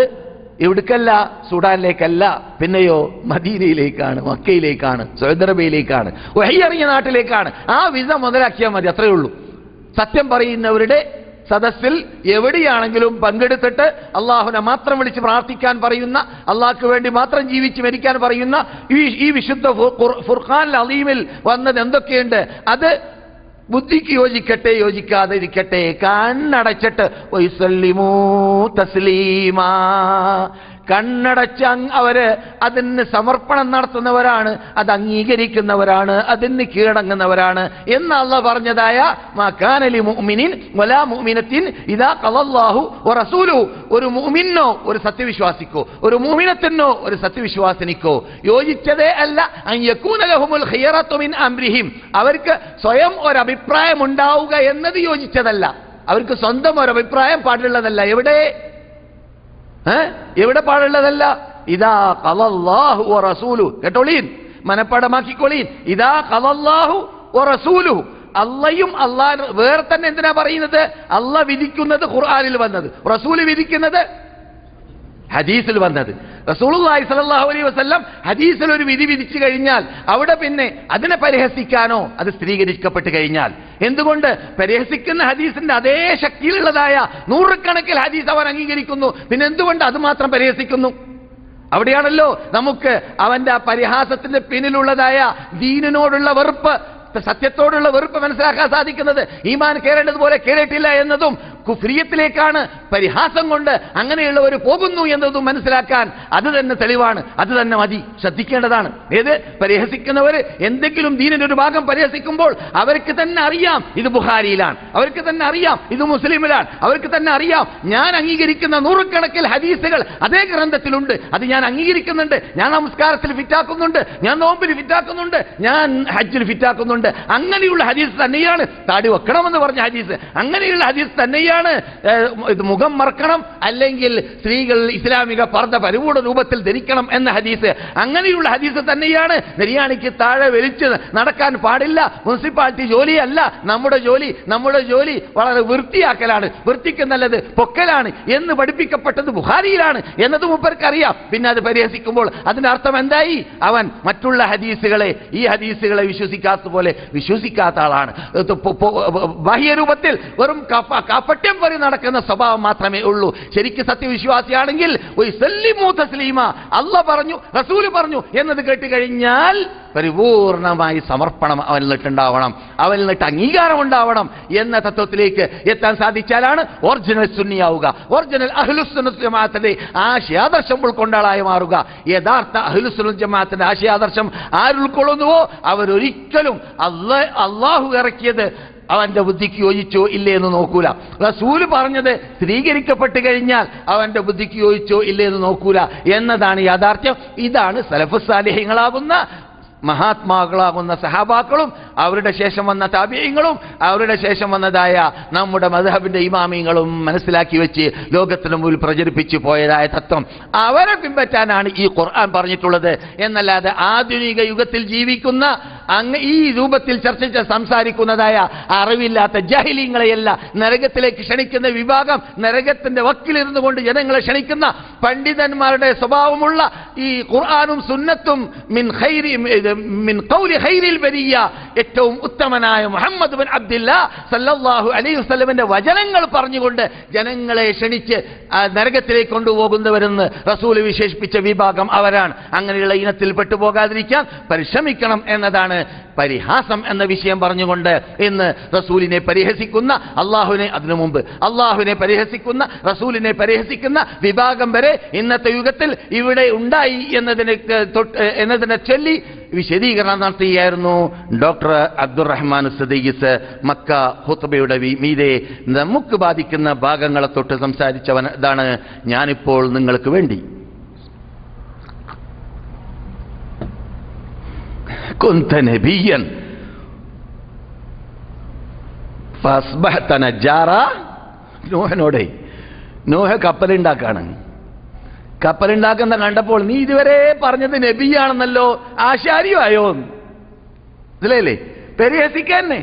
ഇവിടേക്കല്ല, സുഡാനിലേക്കല്ല, പിന്നെയോ മദീനയിലേക്കാണ്, മക്കയിലേക്കാണ്, സൗദി അറേബ്യയിലേക്കാണ്, വഹി ഇറങ്ങിയ നാട്ടിലേക്കാണ്. ആ വിസ മുതലാക്കിയാൽ മതി, അത്രയേ ഉള്ളൂ. സത്യം പറയുന്നവരുടെ സദസ്സിൽ എവിടെയാണെങ്കിലും പങ്കെടുത്തിട്ട് അള്ളാഹുവിനെ മാത്രം വിളിച്ച് പ്രാർത്ഥിക്കാൻ പറയുന്ന, അള്ളാഹ്ക്ക് വേണ്ടി മാത്രം ജീവിച്ച് മരിക്കാൻ പറയുന്ന ഈ വിശുദ്ധ ഫുർഖാൻ അലീമിൽ വന്നത് എന്തൊക്കെയുണ്ട്? അത് ബുദ്ധിക്ക് യോജിക്കട്ടെ യോജിക്കാതെ ഇരിക്കട്ടെ, കണ്ണടച്ചിട്ട് വയസ്സല്ലിമൂ തസ്ലീമാ, കണ്ണടച്ച് അവര് അതിന് സമർപ്പണം നടത്തുന്നവരാണ്, അത് അംഗീകരിക്കുന്നവരാണ്, അതിന് കീഴടങ്ങുന്നവരാണ് എന്ന് അല്ലാഹു പറഞ്ഞതായ മകാനലി മുഅ്മിനിൻ വലാ മുഅ്മിനത്തിൻ ഇദാ ഖളല്ലാഹു വറസൂലുഹു, ഒരു മുഅ്മിനോ ഒരു സത്യവിശ്വാസിക്കോ ഒരു മുഅ്മിനത്തിനോ ഒരു സത്യവിശ്വാസിനിക്കോ യോജിച്ചതേ അല്ല അൻ യകൂന ലഹുമുൽ ഖിയറത്തു മിൻ അംരിഹിം, അവർക്ക് സ്വയം ഒരു അഭിപ്രായം ഉണ്ടാവുക എന്നത് യോജിച്ചതല്ല. അവർക്ക് സ്വന്തം ഒരു അഭിപ്രായം പാടുള്ളതല്ല. എവിടെ പാടുള്ളതല്ല? ഇദാ ഖളല്ലാഹു വറസൂലുഹു, കേട്ടോളീൻ, മനപ്പാടമാക്കിക്കോളീൻ. ഇദാ ഖളല്ലാഹു വറസൂലുഹു, അള്ളയും അള്ളാഹ് വേറെ തന്നെ എന്തിനാ പറയുന്നത്? അള്ളാഹ് വിധിക്കുന്നത് ഖുർആനിൽ വന്നത്, റസൂല് വിധിക്കുന്നത് ഹദീസിൽ വന്നത്. റസൂലുള്ളാഹി സ്വല്ലല്ലാഹു അലൈഹി വസല്ലം ഹദീസിൽ ഒരു വിധി വിധിച്ചു കഴിഞ്ഞാൽ അവിടെ പിന്നെ അതിനെ പരിഹസിക്കാനോ അത് സ്ഥിരീകരിക്കപ്പെട്ട് കഴിഞ്ഞാൽ, എന്തുകൊണ്ട് പരിഹസിക്കുന്ന ഹദീസിന്റെ അതേ ശക്തിയിലുള്ളതായ നൂറുകണക്കിൽ ഹദീസ് അവൻ അംഗീകരിക്കുന്നു, പിന്നെ എന്തുകൊണ്ട് അത് മാത്രം പരിഹസിക്കുന്നു? അവിടെയാണല്ലോ നമുക്ക് അവന്റെ ആ പരിഹാസത്തിന്റെ പിന്നിലുള്ളതായ ദീനിനോടുള്ള വെറുപ്പ്, സത്യത്തോടുള്ള വെറുപ്പ് മനസ്സിലാക്കാൻ സാധിക്കുന്നത്. ഈമാൻ കേറേണ്ടതുപോലെ കേറിയിട്ടില്ല എന്നതും കുഫ്രിയത്തിലേക്കാണ് പരിഹാസം കൊണ്ട് അങ്ങനെയുള്ളവർ പോകുന്നു എന്നതും മനസ്സിലാക്കാൻ അത് തന്നെ തെളിവാണ്. അത് തന്നെ മതി, ശ്രദ്ധിക്കേണ്ടതാണ്. ഏത് പരിഹസിക്കുന്നവർ എന്തെങ്കിലും ദീനിന്റെ ഒരു ഭാഗം പരിഹസിക്കുമ്പോൾ അവർക്ക് തന്നെ അറിയാം ഇത് ബുഖാരിയിലാണ്, അവർക്ക് തന്നെ അറിയാം ഇത് മുസ്ലിമിലാണ്, അവർക്ക് തന്നെ അറിയാം ഞാൻ അംഗീകരിക്കുന്ന നൂറുകണക്കിൽ ഹദീസുകൾ അതേ ഗ്രന്ഥത്തിലുണ്ട്, അത് ഞാൻ അംഗീകരിക്കുന്നുണ്ട്, ഞാൻ നമസ്കാരത്തിൽ ഫിറ്റാക്കുന്നുണ്ട്, ഞാൻ നോമ്പിൽ ഫിറ്റാക്കുന്നുണ്ട്, ഞാൻ ഹജ്ജിൽ ഫിറ്റാക്കുന്നുണ്ട്. അങ്ങനെയുള്ള ഹദീസ് തന്നെയാണ് താടി വെക്കണമെന്ന് പറഞ്ഞ ഹദീസ്, അങ്ങനെയുള്ള ഹദീസ് തന്നെയാണ് ഇത് മുഖം മറക്കണം അല്ലെങ്കിൽ സ്ത്രീകൾ ഇസ്ലാമിക പർദ്ദ പരിപൂർണ്ണ രൂപത്തിൽ ധരിക്കണം എന്ന ഹദീസ്, അങ്ങനെയുള്ള ഹദീസ് തന്നെയാണ് നെരിയാണിക്ക് താഴെ വലിച്ച് നടക്കാൻ പാടില്ല, മുനിസിപ്പാലിറ്റി ജോലിയല്ല നമ്മുടെ ജോലി വളരെ വൃത്തിയാക്കലാണ്, വൃത്തിക്ക് നല്ലത് പൊക്കലാണ് എന്ന് പഠിപ്പിക്കപ്പെട്ടത് ബുഖാരിയിലാണ് എന്നത് മൂപ്പർക്കറിയാം. പിന്നെ അത് പരിഹസിക്കുമ്പോൾ അതിന്റെ അർത്ഥം എന്തായി? അവൻ മറ്റുള്ള ഹദീസുകളെ ഈ ഹദീസുകളെ വിശ്വസിക്കാത്ത പോലെ വിശ്വസിക്കാത്ത ആളാണ്. ബാഹ്യരൂപത്തിൽ വെറും കാപ്പട്യം വരെ നടക്കുന്ന സ്വഭാവം മാത്രമേ ഉള്ളൂ. ശരിക്കും സത്യവിശ്വാസിയാണെങ്കിൽ അല്ലാഹ് പറഞ്ഞു റസൂല് പറഞ്ഞു എന്നത് കേട്ടുകഴിഞ്ഞാൽ പരിപൂർണമായി സമർപ്പണം അവനിട്ടുണ്ടാവണം, അവനിട്ട് അംഗീകാരം ഉണ്ടാവണം എന്ന തത്വത്തിലേക്ക് എത്താൻ സാധിച്ചാലാണ് ഒറിജിനൽ സുന്നിയാവുക, ഒറിജിനൽ അഹ്ലുസുന്നത്ത് ജമാഅത്തിന്റെ ആശയാദർശം ഉൾക്കൊണ്ടാളായി മാറുക. യഥാർത്ഥ അഹ്ലുസുന്നത്ത് ജമാഅത്തിന്റെ ആശയാദർശം ആരുൾക്കൊള്ളുന്നുവോ അവരൊരിക്കലും അള്ളാഹു ഇറക്കിയത് അവന്റെ ബുദ്ധിക്ക് യോജിച്ചോ ഇല്ലേ എന്ന് നോക്കൂല, റസൂല് പറഞ്ഞത് സ്ഥിരീകരിക്കപ്പെട്ട് കഴിഞ്ഞാൽ അവന്റെ ബുദ്ധിക്ക് യോജിച്ചോ ഇല്ലേ എന്ന് നോക്കൂല എന്നതാണ് യാഥാർത്ഥ്യം. ഇതാണ് സലഫുസ് സാലിഹീങ്ങളാകുന്ന മഹാത്മാക്കളാകുന്ന സഹാബാക്കളും അവരുടെ ശേഷം വന്ന താബിഈങ്ങളും അവരുടെ ശേഷം വന്നതായ നമ്മുടെ മദ്ഹബിന്റെ ഇമാമിങ്ങളും മനസ്സിലാക്കി വെച്ച് ലോകത്തിന് മുമ്പിൽ പ്രചരിപ്പിച്ചു പോയതായ തത്വം അവരെ പിൻപറ്റാനാണ് ഈ ഖുർആൻ പറഞ്ഞിട്ടുള്ളത്. എന്നല്ലാതെ ആധുനിക യുഗത്തിൽ ജീവിക്കുന്ന ഈ രൂപത്തിൽ സംസാരിക്കുന്നതായ അറിവില്ലാത്ത ജാഹിലീങ്ങളെയല്ല നരകത്തിലേക്ക് ക്ഷണിക്കുന്ന വിഭാഗം, നരകത്തിന്റെ വക്കിലിരുന്നു കൊണ്ട് ജനങ്ങളെ ക്ഷണിക്കുന്ന പണ്ഡിതന്മാരുടെ സ്വഭാവമുള്ള ഈ ഖുർആനും സുന്നത്തും മിൻ ഖൗലി ഖൈരിൽ ബരിയ, ഏറ്റവും ഉത്തമനായ മുഹമ്മദ് ബിൻ അബ്ദുല്ലാഹ് സല്ലല്ലാഹു അലൈഹി വസല്ലമിന്റെ വചനങ്ങൾ പറഞ്ഞുകൊണ്ട് ജനങ്ങളെ ക്ഷണിച്ച് നരകത്തിലേക്ക് കൊണ്ടുപോകുന്നവരെന്ന് റസൂൽ വിശേഷിപ്പിച്ച വിഭാഗം അവരാണ്. അങ്ങനെയുള്ള ഇനത്തിൽ പെട്ടുപോകാതിരിക്കാൻ പരിശ്രമിക്കണം എന്നതാണ് പരിഹാസം എന്ന വിഷയം പറഞ്ഞുകൊണ്ട് ഇന്ന് റസൂലിനെ പരിഹസിക്കുന്ന അതിനു മുമ്പ് അള്ളാഹുവിനെ പരിഹസിക്കുന്ന റസൂലിനെ പരിഹസിക്കുന്ന വിഭാഗം വരെ ഇന്നത്തെ യുഗത്തിൽ ഇവിടെ ഉണ്ടായി എന്നതിനെ ചൊല്ലി വിശദീകരണം നടത്തുകയായിരുന്നു ഡോക്ടർ അബ്ദുറഹ്മാൻ സദീസ്. മക്ക ഖുത്ബയുടെ മീതെ നമുക്ക് ബാധിക്കുന്ന ഭാഗങ്ങളെ തൊട്ട് സംസാരിച്ചവനാണ് ഞാനിപ്പോൾ നിങ്ങൾക്ക് വേണ്ടി. കുന്ത നബിയൻ ഫസ്ബഹത നജ്ജാറ. നോഹനോടെ, നോഹ കപ്പലുണ്ടാക്കാണ്. കപ്പലുണ്ടാക്കുന്ന കണ്ടപ്പോൾ നീ ഇതുവരെ പറഞ്ഞത് നബിയാണെന്നല്ലോ, ആശാരിയായോ? ഇതിലല്ലേ പരിഹസിക്കാന്നെ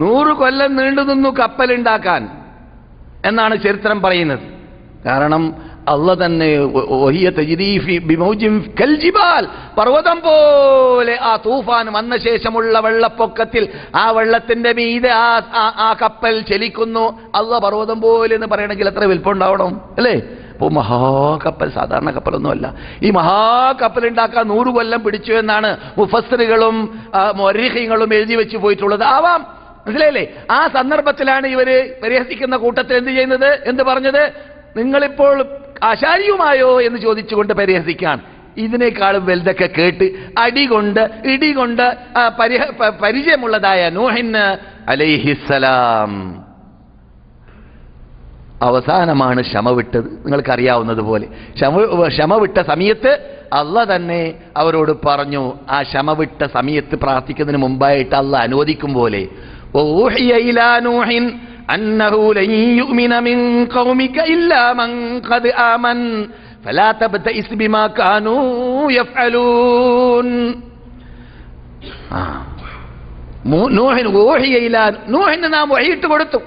100 കൊല്ലം നീണ്ടു നിന്നു കപ്പലുണ്ടാക്കാൻ എന്നാണ് ചരിത്രം പറയുന്നത്. കാരണം അള്ള തന്നെ പർവ്വതം പോലെ ആ തൂഫാൻ വന്ന ശേഷമുള്ള വെള്ളപ്പൊക്കത്തിൽ ആ വെള്ളത്തിന്റെ മീതെ ആ കപ്പൽ ചലിക്കുന്നു. അള്ള പർവ്വതം പോലെ എന്ന് പറയണമെങ്കിൽ എത്ര വലിപ്പമുണ്ടാവണം അല്ലേ? അപ്പോൾ മഹാകപ്പൽ സാധാരണ കപ്പലൊന്നുമല്ല. ഈ മഹാകപ്പൽ ഉണ്ടാക്കാൻ 100 കൊല്ലം പിടിച്ചു എന്നാണ് മുഫസ്സിറുകളും മുഅർരിഖീങ്ങളും എഴുതി വെച്ച് പോയിട്ടുള്ളത്. ആവാം, മനസ്സിലായില്ലേ? ആ സന്ദർഭത്തിലാണ് ഇവര് പരിഹസിക്കുന്ന കൂട്ടത്തിൽ എന്ത് പറഞ്ഞത്? നിങ്ങളിപ്പോൾ ആശാരിയുമായോ എന്ന് ചോദിച്ചുകൊണ്ട് പരിഹസിക്കാൻ. ഇതിനേക്കാളും വലുതൊക്കെ കേട്ട് ഇടികൊണ്ട് പരിചയമുള്ളതായ നൂഹിന് അലൈഹിസ്സലാം അവസാനമാണ് ക്ഷമ വിട്ടത്. നിങ്ങൾക്കറിയാവുന്നതുപോലെ ക്ഷമ വിട്ട സമയത്ത് അള്ള തന്നെ അവരോട് പറഞ്ഞു. ആ ക്ഷമ വിട്ട സമയത്ത് പ്രാർത്ഥിക്കുന്നതിന് മുമ്പായിട്ട് അള്ള അനുവദിക്കും പോലെ أنه لن يؤمن من قومك إلا من قد آمن فلا تبتئس بما كانوا يفعلون. നൂഹിന് നാം വഹിയിട്ട് കൊടുത്തു.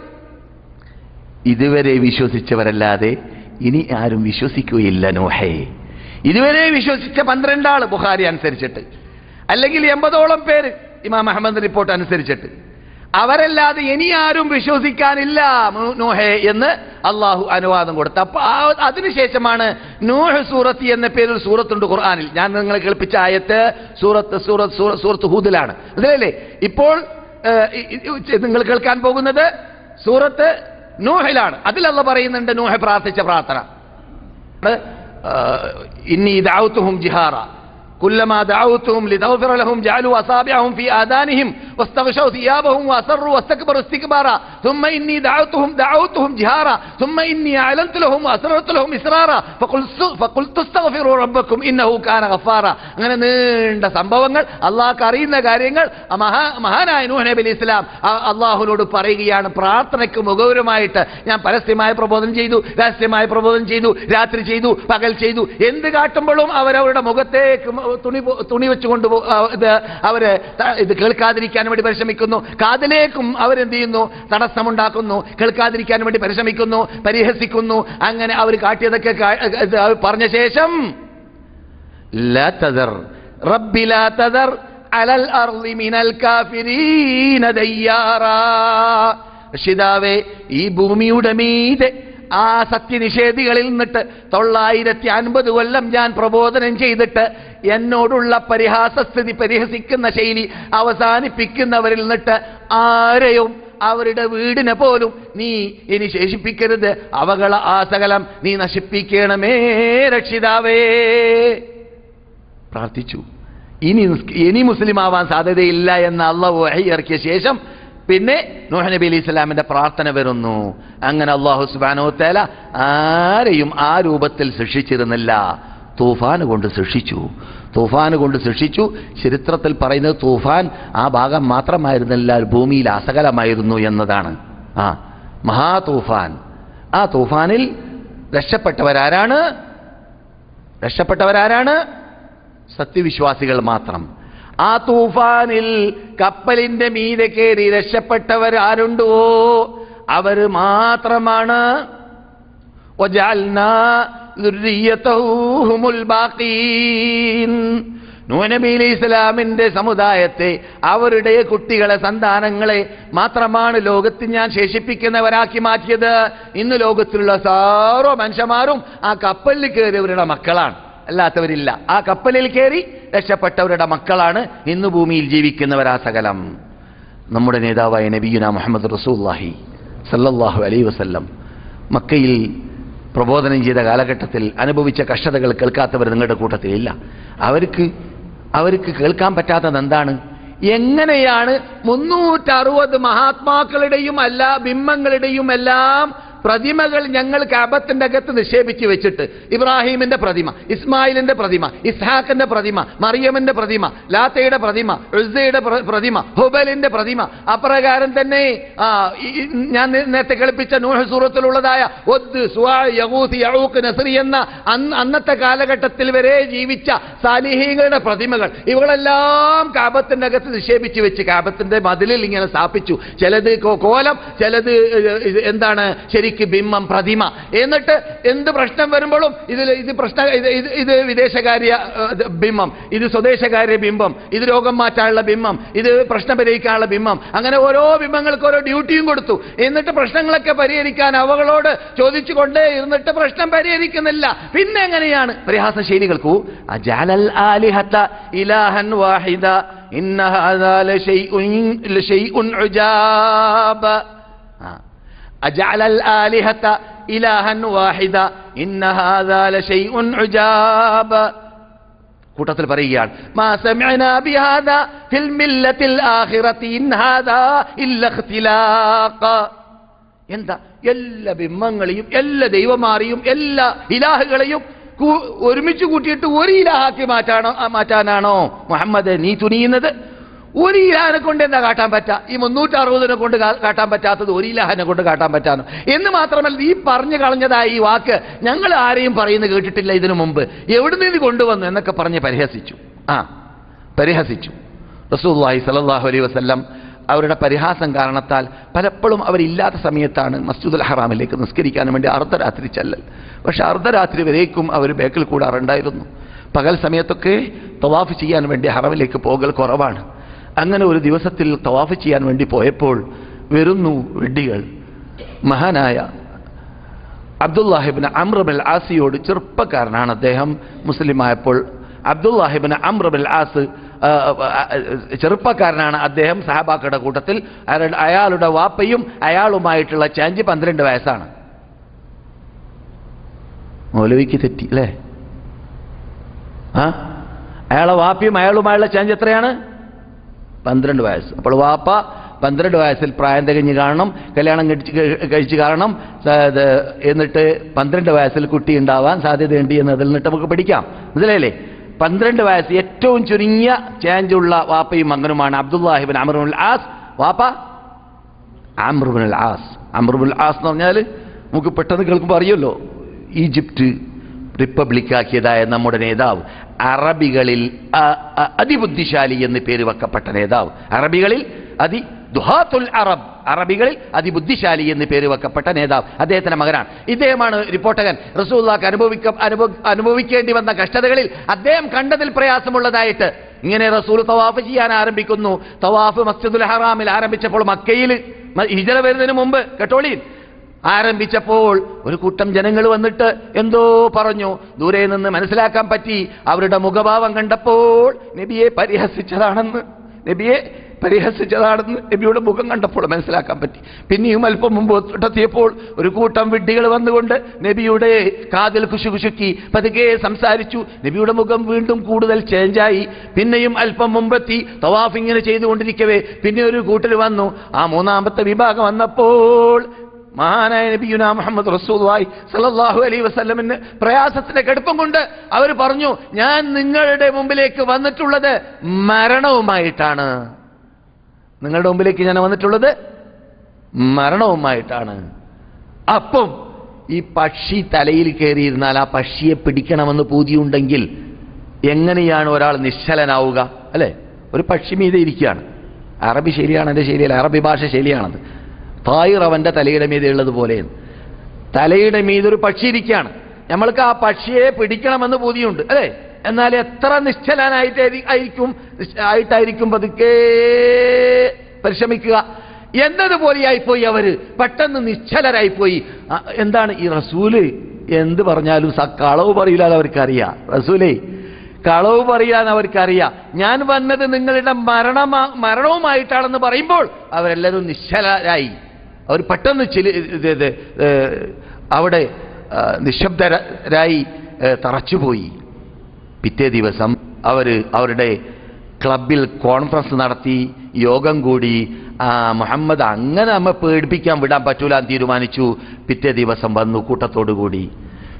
ഇതുവരെ വിശ്വസിച്ചവരല്ലാതെ ഇനി ആരും വിശ്വസിക്കുകയില്ല നൂഹേ. ഇതുവരെ വിശ്വസിച്ച 12 ആള് ബുഖാരി അനുസരിച്ചിട്ട്, അല്ലെങ്കിൽ 80ഓളം പേര് ഇമാം അഹ്മദ് റിപ്പോർട്ട് അനുസരിച്ചിട്ട്, അവരല്ലാതെ ഇനി ആരും വിശ്വസിക്കാനില്ല നൂഹേ എന്ന് അള്ളാഹു അനുവാദം കൊടുത്തു. അപ്പൊ അതിനുശേഷമാണ് നൂഹ് സൂറത്ത് എന്ന പേരിൽ സൂറത്തുണ്ട് ഖുർആനിൽ. ഞാൻ നിങ്ങളെ കേൾപ്പിച്ച ആയത്ത് സൂറത്ത് ഹൂദിലാണ്, മനസ്സിലല്ലേ? ഇപ്പോൾ നിങ്ങൾ കേൾക്കാൻ പോകുന്നത് സൂറത്ത് നൂഹിലാണ്. അതിൽ അള്ളാഹ് പറയുന്നുണ്ട് നൂഹ് പ്രാർത്ഥിച്ച പ്രാർത്ഥന. ഇന്നി ദഅവ്തുഹും ജിഹാറ كلما دعوتهم لتغفر لهم جعلوا أصابعهم في آذانهم واستغشوا ثيابهم وأصروا واستكبروا استكبارا ثم إني دعوتهم جهارا ثم إني أعلنت لهم وأسررت لهم إسرارا فقلت استغفروا ربكم إنه كان غفارا. അങ്ങനെ നീണ്ട സംഭവങ്ങൾ, അള്ളാഹ്ക്ക് അറിയുന്ന കാര്യങ്ങൾ മഹാനായ നൂഹ് നബി അലൈഹി സ്വലാം അള്ളാഹുവിനോട് പറയുകയാണ്. പ്രാർത്ഥനയ്ക്ക് മുഖവുരമായിട്ട് ഞാൻ പരസ്യമായ പ്രബോധനം ചെയ്തു, രഹസ്യമായ പ്രബോധനം ചെയ്തു, രാത്രി ചെയ്തു, പകൽ ചെയ്തു. എന്ത് കാട്ടുമ്പോഴും അവരവരുടെ മുഖത്തേക്ക് തുണി വെച്ചുകൊണ്ട് അവര് ഇത് കേൾക്കാതിരിക്കാൻ വേണ്ടി പരിശ്രമിക്കുന്നു. കാതിലേക്കും അവരെന്ത് ചെയ്യുന്നു? തടസ്സമുണ്ടാക്കുന്നു. കേൾക്കാതിരിക്കാൻ വേണ്ടി പരിശ്രമിക്കുന്നു, പരിഹസിക്കുന്നു. അങ്ങനെ അവർ കാട്ടിയതൊക്കെ പറഞ്ഞ ശേഷം ലാ തദർ റബ്ബി ലാ തദർ അലൽ അർളി മിനൽ കാഫിരീന ദയ്യാറാ. രക്ഷിതാവേ, ഈ ഭൂമിയുടെ മീതെ ആ സത്യനിഷേധികളിൽ നിന്നിട്ട് 950 കൊല്ലം ഞാൻ പ്രബോധനം ചെയ്തിട്ട് എന്നോടുള്ള പരിഹാസസ്ഥിതി, പരിഹസിക്കുന്ന ശൈലി അവസാനിപ്പിക്കുന്നവരിൽ നിന്നിട്ട് ആരെയും അവരുടെ വീടിനെ പോലും നീ ഇനി ശേഷിപ്പിക്കരുത്. അവകള ആ സകലം നീ നശിപ്പിക്കണമേ രക്ഷിതാവേ. പ്രാർത്ഥിച്ചു. ഇനി മുസ്ലിം ആവാൻ സാധ്യതയില്ല എന്ന അല്ലാഹു വഹി ഇറക്കിയ ശേഷം പിന്നെ നൂഹ് നബി അലൈഹി സ്വലാമിന്റെ പ്രാർത്ഥന വരുന്നു. അങ്ങനെ അല്ലാഹു സുബ്ഹാനഹു വ തആല ആരെയും ആ രൂപത്തിൽ ശിക്ഷിച്ചിരുന്നില്ല, തൂഫാൻ കൊണ്ട് ശിക്ഷിച്ചു. ചരിത്രത്തിൽ പറയുന്നത് തൂഫാൻ ആ ഭാഗം മാത്രമായിരുന്നില്ല, ഭൂമിയിൽ അസകലമായിരുന്നു എന്നതാണ്. മഹാ തൂഫാൻ. ആ തൂഫാനിൽ രക്ഷപ്പെട്ടവരാരാണ്? സത്യവിശ്വാസികൾ മാത്രം. ആ തൂഫാനിൽ കപ്പലിന്റെ മീതെ കയറി രക്ഷപ്പെട്ടവർ ആരുണ്ടോ അവർ മാത്രമാണ് വജഅൽനാ ദുർരിയ്യതഹു ഹുമുൽ ബാഖീൻ. നൂഹ് നബി അലൈഹിസ്സലാമിന്റെ സമുദായത്തെ, അവരുടെ കുട്ടികളെ, സന്താനങ്ങളെ മാത്രമാണ് ലോകത്ത് ഞാൻ ശേഷിപ്പിക്കുന്നവരാക്കി മാറ്റിയത്. ഇന്ന് ലോകത്തിലുള്ള സാറോ മനുഷ്യന്മാരും ആ കപ്പലിൽ കയറിയവരുടെ മക്കളാണ്, അല്ലാത്തവരില്ല. ആ കപ്പലിൽ കയറി രക്ഷപ്പെട്ടവരുടെ മക്കളാണ് ഇന്ന് ഭൂമിയിൽ ജീവിക്കുന്നവരാ സകലം. നമ്മുടെ നേതാവായ നബിയുനാ മുഹമ്മദ് റസൂലുള്ളാഹി സല്ലല്ലാഹു അലൈഹി വസല്ലം മക്കയിൽ പ്രബോധനം ചെയ്ത കാലഘട്ടത്തിൽ അനുഭവിച്ച കഷ്ടതകൾ കേൾക്കാത്തവർ നിങ്ങളുടെ കൂട്ടത്തിലില്ല. അവർക്ക് കേൾക്കാൻ പറ്റാത്തത് എന്താണ്? എങ്ങനെയാണ് 360 മഹാത്മാക്കളുടെയും എല്ലാ ബിംബങ്ങളുടെയും എല്ലാം പ്രതിമകൾ ഞങ്ങൾ കഅബത്തിന്റെ അകത്ത് നിക്ഷേപിച്ച് വെച്ചിട്ട്, ഇബ്രാഹിമിന്റെ പ്രതിമ, ഇസ്മായിലിന്റെ പ്രതിമ, ഇസ്ഹാഖിന്റെ പ്രതിമ, മറിയമിന്റെ പ്രതിമ, ലാത്തയുടെ പ്രതിമ, ഉസ്സയുടെ പ്രതിമ, ഹുബലിന്റെ പ്രതിമ, അപ്രകാരം തന്നെ ഞാൻ നേരത്തെ കളിപ്പിച്ച നൂഹ് സൂറത്തിലുള്ളതായ ഒദ്, സുആ, യഗൂസ്, യഊഖ്, നസ്രി എന്ന അന്നത്തെ കാലഘട്ടത്തിൽ വരെ ജീവിച്ച സാലിഹീങ്ങളുടെ പ്രതിമകൾ ഇവകളെല്ലാം കഅബത്തിന്റെ അകത്ത് നിക്ഷേപിച്ച് വെച്ച് കഅബത്തിന്റെ മതിലിൽ ഇങ്ങനെ സ്ഥാപിച്ചു. ചിലത് കോലം, ചിലത് എന്താണ് ശരി ബിംബം, പ്രതിമ. എന്നിട്ട് എന്ത് പ്രശ്നം വരുമ്പോഴും ഇത് വിദേശകാര്യ ബിംബം, ഇത് സ്വദേശകാര്യ ബിംബം, ഇത് രോഗം മാറ്റാനുള്ള ബിംബം, ഇത് പ്രശ്നം പരിഹരിക്കാനുള്ള ബിംബം, അങ്ങനെ ഓരോ ബിംബങ്ങൾക്ക് ഓരോ ഡ്യൂട്ടിയും കൊടുത്തു. എന്നിട്ട് പ്രശ്നങ്ങളൊക്കെ പരിഹരിക്കാൻ അവകളോട് ചോദിച്ചുകൊണ്ടേ ഇരുന്നിട്ട് പ്രശ്നം പരിഹരിക്കുന്നില്ല. പിന്നെ എങ്ങനെയാണ് പരിഹാസ ശൈലികൾക്കു അജഅലൽ ആലിഹത ഇലാഹൻ വാഹിദ ഇന്ന ഹാദാ ലശൈഉൻ ഉജാബ. أجعل الآلهة إلها واحدا إن هذا لشيء عجاب. കൂട്ടത്തിൽ പറയുകയാണ് മാ സമിഅനാ ബിഹാദാ ഫിൽ മില്ലത്തിൽ ആഖിറതി ഇൻ ഹാദാ ഇല്ല ഇഖ്തിലാഖ. എന്താ എല്ലാ ബിംബങ്ങളെയും എല്ലാ ദൈവമാരെയും എല്ലാ ഇലാഹുകളെയും ഒരുമിച്ച് കൂട്ടിയിട്ട് ഒരു ഇലാഹാക്കി മാറ്റാനാണോ മുഹമ്മദ് നീ തുനിയുന്നത്? ഒരു ഇലാഹിനെ കൊണ്ട് എന്താ കാട്ടാൻ പറ്റാ? ഈ 360 കൊണ്ട് കാട്ടാൻ പറ്റാത്തത് ഒരു ഇലാഹിനെ കൊണ്ട് കാട്ടാൻ പറ്റാനോ? എന്ന് മാത്രമല്ല, ഈ പറഞ്ഞു കളഞ്ഞതായ ഈ വാക്ക് ഞങ്ങൾ ആരെയും പറയുന്നത് കേട്ടിട്ടില്ല ഇതിനു മുമ്പ്, എവിടുന്ന് ഇത് കൊണ്ടുവന്നു എന്നൊക്കെ പറഞ്ഞ് പരിഹസിച്ചു. റസൂലുള്ളാഹി സ്വല്ലല്ലാഹു അലൈഹി വസല്ലം അവരുടെ പരിഹാസം കാരണത്താൽ പലപ്പോഴും അവരില്ലാത്ത സമയത്താണ് മസ്ജിദുൽ ഹറാമിലേക്ക് നിസ്കരിക്കാൻ വേണ്ടി അർദ്ധരാത്രി ചെല്ലൽ. പക്ഷെ അർദ്ധരാത്രി വരേക്കും അവർ ബേക്കിൽ കൂടാറുണ്ടായിരുന്നു. പകൽ സമയത്തൊക്കെ തവാഫ് ചെയ്യാൻ വേണ്ടി ഹറമിലേക്ക് പോകൽ കുറവാണ്. അങ്ങനെ ഒരു ദിവസത്തിൽ തവാഫ് ചെയ്യാൻ വേണ്ടി പോയപ്പോൾ വരുന്നു വിഡ്ഢികൾ. മഹാനായ അബ്ദുല്ലാഹിബ്നു അംർ ബിൻ ആസിയോട്, ചെറുപ്പക്കാരനാണ് അദ്ദേഹം, മുസ്ലിമായപ്പോൾ അബ്ദുല്ലാഹിബ്നു അംർ ബിൻ ആസ് ചെറുപ്പക്കാരനാണ് അദ്ദേഹം. സഹാബാക്കളുടെ കൂട്ടത്തിൽ അയാളുടെ വാപ്പയും അയാളുമായിട്ടുള്ള ചേഞ്ച് 12 വയസ്സാണ്. മൗലവിക്ക് തെറ്റി അല്ലേ? അയാളെ വാപ്പയും അയാളുമായുള്ള ചേഞ്ച് എത്രയാണ്? 12 വയസ്സ്. അപ്പോൾ വാപ്പ 12 വയസ്സിൽ പ്രായം തികഞ്ഞ് കാണണം, കല്യാണം കഴിച്ച് കാണണം, എന്നിട്ട് 12 വയസ്സിൽ കുട്ടി ഉണ്ടാവാൻ സാധ്യതയുണ്ട് എന്നതിൽ നിന്നിട്ട് നമുക്ക് പഠിക്കാം. മനസ്സിലായില്ലേ? 12 വയസ്സ് ഏറ്റവും ചുരുങ്ങിയ ചേഞ്ചുള്ള വാപ്പയും മകനുമാണ് അബ്ദുല്ലാഹിബ്നു അംർ ബിൻ ആസ്. വാപ്പ Amr bin as. Amr bin as എന്ന് പറഞ്ഞാൽ നമുക്ക് പെട്ടെന്ന് കേൾക്കുമ്പോൾ അറിയുമല്ലോ, ഈജിപ്റ്റ് റിപ്പബ്ലിക്കാക്കിയതായ നമ്മുടെ നേതാവ്, അറബികളിൽ അതിബുദ്ധിശാലി എന്ന് പേര് വെക്കപ്പെട്ട നേതാവ്, അറബികളിൽ ദുഹാത്തുൽ അറബ്, അറബികളിൽ അതിബുദ്ധിശാലി എന്ന് പേര് വെക്കപ്പെട്ട നേതാവ്, അദ്ദേഹത്തിന്റെ മകനാണ്. ഇദ്ദേഹമാണ് റിപ്പോർട്ടകൻ. റസൂലുള്ളാഹിക്ക് അനുഭവിക്കേണ്ടി വന്ന കഷ്ടതകളിൽ അദ്ദേഹം കണ്ടതിൽ പ്രയാസമുള്ളതായിട്ട് ഇങ്ങനെ റസൂൽ തവാഫ് ചെയ്യാൻ ആരംഭിക്കുന്നു. തവാഫ് മസ്ജിദുൽ ഹറാമിൽ ആരംഭിച്ചപ്പോൾ, മക്കയിൽ ഹിജ്റ വരുന്നതിന് മുമ്പ് കേട്ടോളീ, ആരംഭിച്ചപ്പോൾ ഒരു കൂട്ടം ജനങ്ങൾ വന്നിട്ട് എന്തോ പറഞ്ഞു. ദൂരെ നിന്ന് മനസ്സിലാക്കാൻ പറ്റി അവരുടെ മുഖഭാവം കണ്ടപ്പോൾ നബിയെ പരിഹസിച്ചതാണെന്ന് നബിയുടെ മുഖം കണ്ടപ്പോൾ മനസ്സിലാക്കാൻ പറ്റി. പിന്നെയും അല്പം മുമ്പോട്ടെത്തിയപ്പോൾ ഒരു കൂട്ടം വിഡ്ഢികൾ വന്നുകൊണ്ട് നബിയുടെ കാതിൽ കുശുകുശുക്കി പതുക്കെ സംസാരിച്ചു. നബിയുടെ മുഖം വീണ്ടും കൂടുതൽ ചേഞ്ചായി. പിന്നെയും അല്പം മുമ്പെത്തി തവാഫ് ഇങ്ങനെ ചെയ്തുകൊണ്ടിരിക്കവേ പിന്നെ ഒരു കൂട്ടർ വന്നു. ആ മൂന്നാമത്തെ വിഭാഗം വന്നപ്പോൾ മഹാനായ നബിയുനാ മുഹമ്മദ് റസൂലുള്ളാഹി സ്വല്ലല്ലാഹു അലൈഹി വസല്ലമിന് പ്രയാസത്തിന്റെ കടുപ്പം കൊണ്ട് അവർ പറഞ്ഞു, ഞാൻ നിങ്ങളുടെ മുമ്പിലേക്ക് വന്നിട്ടുള്ളത് മരണവുമായിട്ടാണ്. നിങ്ങളുടെ മുമ്പിലേക്ക് ഞാൻ വന്നിട്ടുള്ളത് മരണവുമായിട്ടാണ്. അപ്പം ഈ പക്ഷി തലയിൽ കയറിയിരുന്നാൽ ആ പക്ഷിയെ പിടിക്കണമെന്ന് പൂതിയുണ്ടെങ്കിൽ എങ്ങനെയാണ് ഒരാൾ നിശ്ചലനാവുക? അല്ലെ? ഒരു പക്ഷി മീതെ ഇരിക്കുകയാണ്. അറബി ശൈലിയാണ്, എൻ്റെ ശൈലിയല്ല, അറബി ഭാഷ ശൈലിയാണത്. തായിർ അവൻ്റെ തലയുടെ മീതെ ഉള്ളതുപോലെ തലയുടെ മീതെ ഒരു പക്ഷി ഇരിക്കുകയാണ്. നമ്മൾക്ക് ആ പക്ഷിയെ പിടിക്കണമെന്ന് ബോധ്യമുണ്ട് അല്ലേ? എന്നാൽ എത്ര നിശ്ചലായിട്ടായിരിക്കും പതുക്കെ പരിശ്രമിക്കുക എന്നതുപോലെയായിപ്പോയി അവര്. പെട്ടെന്ന് നിശ്ചലരായിപ്പോയി. എന്താണ് ഈ റസൂല് എന്ത് പറഞ്ഞാലും കളവ് പറയില്ലാന്ന് അവർക്കറിയാം. റസൂലേ കളവ് പറയാൻ അവർക്കറിയാം. ഞാൻ വന്നത് നിങ്ങളുടെ മരണവുമായിട്ടാണെന്ന് പറയുമ്പോൾ അവരെല്ലാവരും നിശ്ചലരായി. അവർ പെട്ടെന്ന് അവിടെ നിശബ്ദരായി തറച്ചുപോയി. പിറ്റേ ദിവസം അവരുടെ ക്ലബിൽ കോൺഫറൻസ് നടത്തി, യോഗം കൂടി. മുഹമ്മദ് അങ്ങനെ നമ്മെ പേടിപ്പിക്കാൻ വിടാൻ പറ്റൂല എന്ന് തീരുമാനിച്ചു. പിറ്റേ ദിവസം വന്നു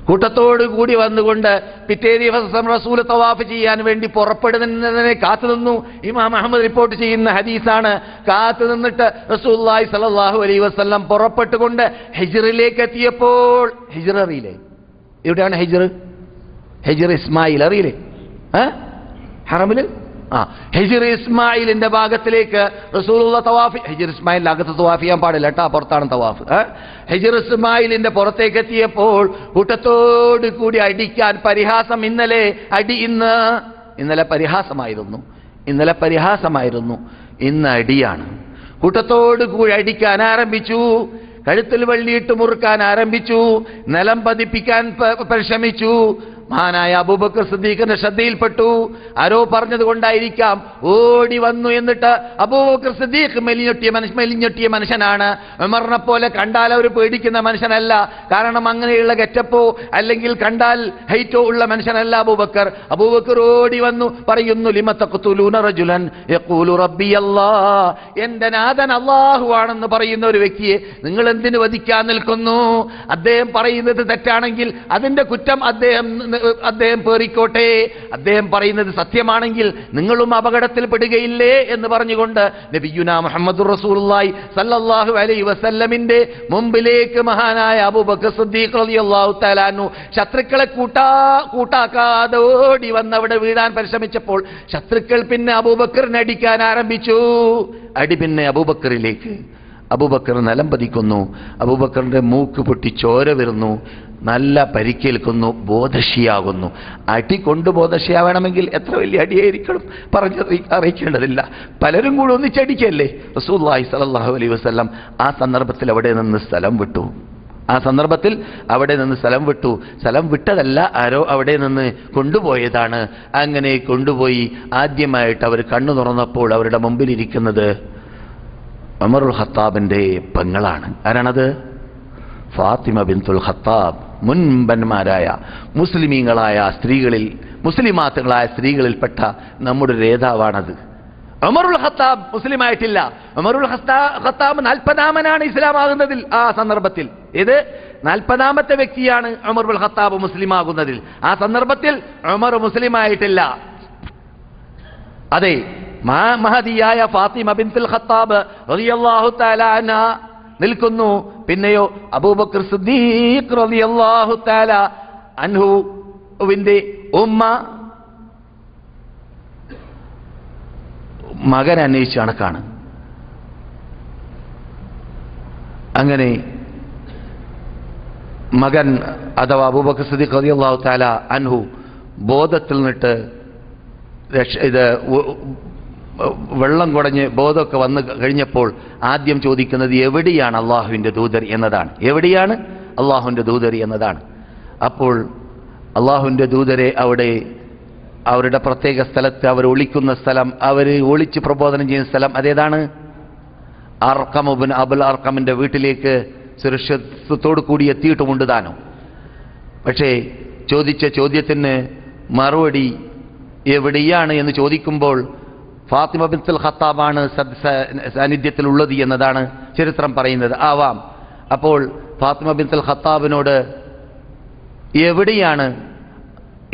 കൂട്ടത്തോടുകൂടി വന്നുകൊണ്ട് പിറ്റേ ദിവസം റസൂൽ തവാഫ് ചെയ്യാൻ വേണ്ടി പുറപ്പെടുന്നതിനെ കാത്തുനിന്നു. ഇമാം അഹ്മദ് റിപ്പോർട്ട് ചെയ്യുന്ന ഹദീസാണ്. കാത്തുനിന്നിട്ട് റസൂലുള്ളാഹി സ്വല്ലല്ലാഹു അലൈഹി വസല്ലം പുറപ്പെട്ടുകൊണ്ട് ഹിജ്റിലേക്ക് എത്തിയപ്പോൾ, ഹിജ്ർ അറിയില്ലേ? എവിടെയാണ് ഹിജ്ർ? ഹിജ്ർ ഇസ്മായിൽ അറിയില്ലേ? ഹറമില് ഹിജ്ർ ഇസ്മായിലിന്റെ ഭാഗത്തിലേക്ക് റസൂലുള്ള തവാഫ്. ഹിജ്ർ ഇസ്മായിലിന്റെ അകത്ത് തവാഫ് ചെയ്യാൻ പാടില്ല കേട്ടോ, പുറത്താണ് തവാഫ്. ഹിജ്ർ ഇസ്മായിലിന്റെ പുറത്തേക്ക് എത്തിയപ്പോൾ കൂട്ടത്തോട് കൂടി അടിക്കാൻ പരിഹാസം. ഇന്നലെ പരിഹാസമായിരുന്നു, ഇന്ന് അടിയാണ്. കൂട്ടത്തോട് കൂടി അടിക്കാൻ ആരംഭിച്ചു. കഴുത്തിൽ വള്ളിയിട്ട് മുറുക്കാൻ ആരംഭിച്ചു. നിലം പതിപ്പിക്കാൻ പരിശ്രമിച്ചു. മഹാനായ അബൂബക്കർ സിദ്ദീഖിന്റെ ശ്രദ്ധയിൽപ്പെട്ടു. ആരോ പറഞ്ഞത് കൊണ്ടായിരിക്കാം. ഓടി വന്നു. എന്നിട്ട് അബൂബക്കർ സിദ്ദീഖ് മെലിഞ്ഞൊട്ടിയ മനുഷ്യനാണ്. ഉമറിനെ പോലെ കണ്ടാൽ അവർ പേടിക്കുന്ന മനുഷ്യനല്ല. കാരണം അങ്ങനെയുള്ള ഗെറ്റപ്പോ അല്ലെങ്കിൽ കണ്ടാൽ ഹൈറ്റോ ഉള്ള മനുഷ്യനല്ല അബൂബക്കർ. ഓടി വന്നു പറയുന്നു, ലിമ തഖ്തുലൂന റജുലൻ യഖൂലു റബ്ബി അല്ലാഹ്, എന്റെ നാഥൻ അല്ലാഹു ആണെന്ന് പറയുന്ന ഒരു വ്യക്തിയെ നിങ്ങൾ എന്തിനു വധിക്കാൻ നിൽക്കുന്നു? അദ്ദേഹം പറയുന്നത് തെറ്റാണെങ്കിൽ അതിന്റെ കുറ്റം അദ്ദേഹം പേറിക്കോട്ടെ. അദ്ദേഹം പറയുന്നത് സത്യമാണെങ്കിൽ നിങ്ങളും അപകടത്തിൽ പെടുകയില്ലേ എന്ന് പറഞ്ഞുകൊണ്ട് നബിയുനാ മുഹമ്മദുർ റസൂലുള്ളാഹി സല്ലല്ലാഹു അലൈഹി വസല്ലമിന്റെ മുമ്പിലേക്ക് മഹാനായ അബൂബക്കർ സിദ്ദീഖ് റളിയല്ലാഹു തആല അൻഹു ശത്രുക്കളെ കൂട്ടാക്കാതെ ഓടി വന്ന് അവിടെ വീഴാൻ പരിശ്രമിച്ചപ്പോൾ ശത്രുക്കൾ പിന്നെ അബൂബക്കറിനെ അടിക്കാൻ ആരംഭിച്ചു. അടി പിന്നെ അബൂബക്കറിലേക്ക്. അബൂബക്കർ നിലം പതിക്കുന്നു. അബൂബക്കറിന്റെ മൂക്ക് പൊട്ടി ചോര വരുന്നു. നല്ല പരിക്കേൽക്കുന്നു. ബോധശിയാകുന്നു. അടി കൊണ്ട് ബോധശിയാവണമെങ്കിൽ എത്ര വലിയ അടിയായിരിക്കണം അറിയിക്കേണ്ടതില്ല. പലരും കൂടി ഒന്നിച്ചടിക്കല്ലേ. റസൂലുള്ളാഹി സ്വല്ലല്ലാഹു അലൈഹി വസല്ലം ആ സന്ദർഭത്തിൽ അവിടെ നിന്ന് സ്ഥലം വിട്ടു. സ്ഥലം വിട്ടതല്ല, ആരോ അവിടെ നിന്ന് കൊണ്ടുപോയതാണ്. അങ്ങനെ കൊണ്ടുപോയി ആദ്യമായിട്ട് അവർ കണ്ണു തുറന്നപ്പോൾ അവരുടെ മുമ്പിലിരിക്കുന്നത് ഉമറുൽ ഖത്താബിന്റെ പെങ്ങളാണ്. ആരാണത്? ഫാത്തിമ ബിൻതുൽ ഖത്താബ്. മുൻപന്മാരായ മുസ്ലിമാത്തുകളായ സ്ത്രീകളിൽപ്പെട്ട നമ്മുടെ നേതാവാണത്. ഉമറുൽ ഖത്താബ് മുസ്ലിമായിട്ടില്ല. ഉമറുൽ ഖത്താബ് 40-ാമനാണ് ഇസ്ലാമാകുന്നതിൽ. ആ സന്ദർഭത്തിൽ ഇത് 40-ാമത്തെ വ്യക്തിയാണ് ഉമറുൽ ഖത്താബ് മുസ്ലിമാകുന്നതിൽ. ആ സന്ദർഭത്തിൽ ഉമർ മുസ്ലിമായിട്ടില്ല. അതെ, മഹദിയായ ഫാത്തിമ ബിൻതുൽ ഖത്താബ് റളിയല്ലാഹു തആല അൻഹ നിൽക്കുന്നു. പിന്നെയോ അബൂബക്കർ സിദ്ദീഖ് റളിയല്ലാഹു തആല അൻഹുവിന്റെ ഉമ്മ മകൻ അന്വേഷിച്ച് നടക്കാണ്. അങ്ങനെ മകൻ അഥവാ അബൂബക്കർ സിദ്ദീഖ് റളിയല്ലാഹു തആല അൻഹു ബോധത്തിൽ നിന്നിട്ട് വെള്ളം കുടഞ്ഞ് ബോധമൊക്കെ വന്നു കഴിഞ്ഞപ്പോൾ ആദ്യം ചോദിക്കുന്നത് എവിടെയാണ് അള്ളാഹുവിൻ്റെ ദൂതർ എന്നതാണ്. എവിടെയാണ് അള്ളാഹുവിൻ്റെ ദൂതർ എന്നതാണ്. അപ്പോൾ അള്ളാഹുവിൻ്റെ ദൂതരെ അവരുടെ പ്രത്യേക സ്ഥലത്ത് അവർ ഒളിക്കുന്ന സ്ഥലം, അവർ ഒളിച്ച് പ്രബോധനം ചെയ്യുന്ന സ്ഥലം അതേതാണ്? അർഖം ഇബ്നു അബുൽ അർഖമിന്റെ വീട്ടിലേക്ക് സുരക്ഷിതത്തോടു കൂടി എത്തിയിട്ടുമുണ്ട് താനും. പക്ഷേ ചോദിച്ച ചോദ്യത്തിന് മറുപടി എവിടെയാണ് എന്ന് ചോദിക്കുമ്പോൾ ഫാത്തിമ ബിൻതുൽ ഖത്താബാണ് സാന്നിധ്യത്തിലുള്ളത് എന്നതാണ് ചരിത്രം പറയുന്നത്. ആവാം. അപ്പോൾ ഫാത്തിമ ബിൻതുൽ ഖത്താബിനോട് എവിടെയാണ്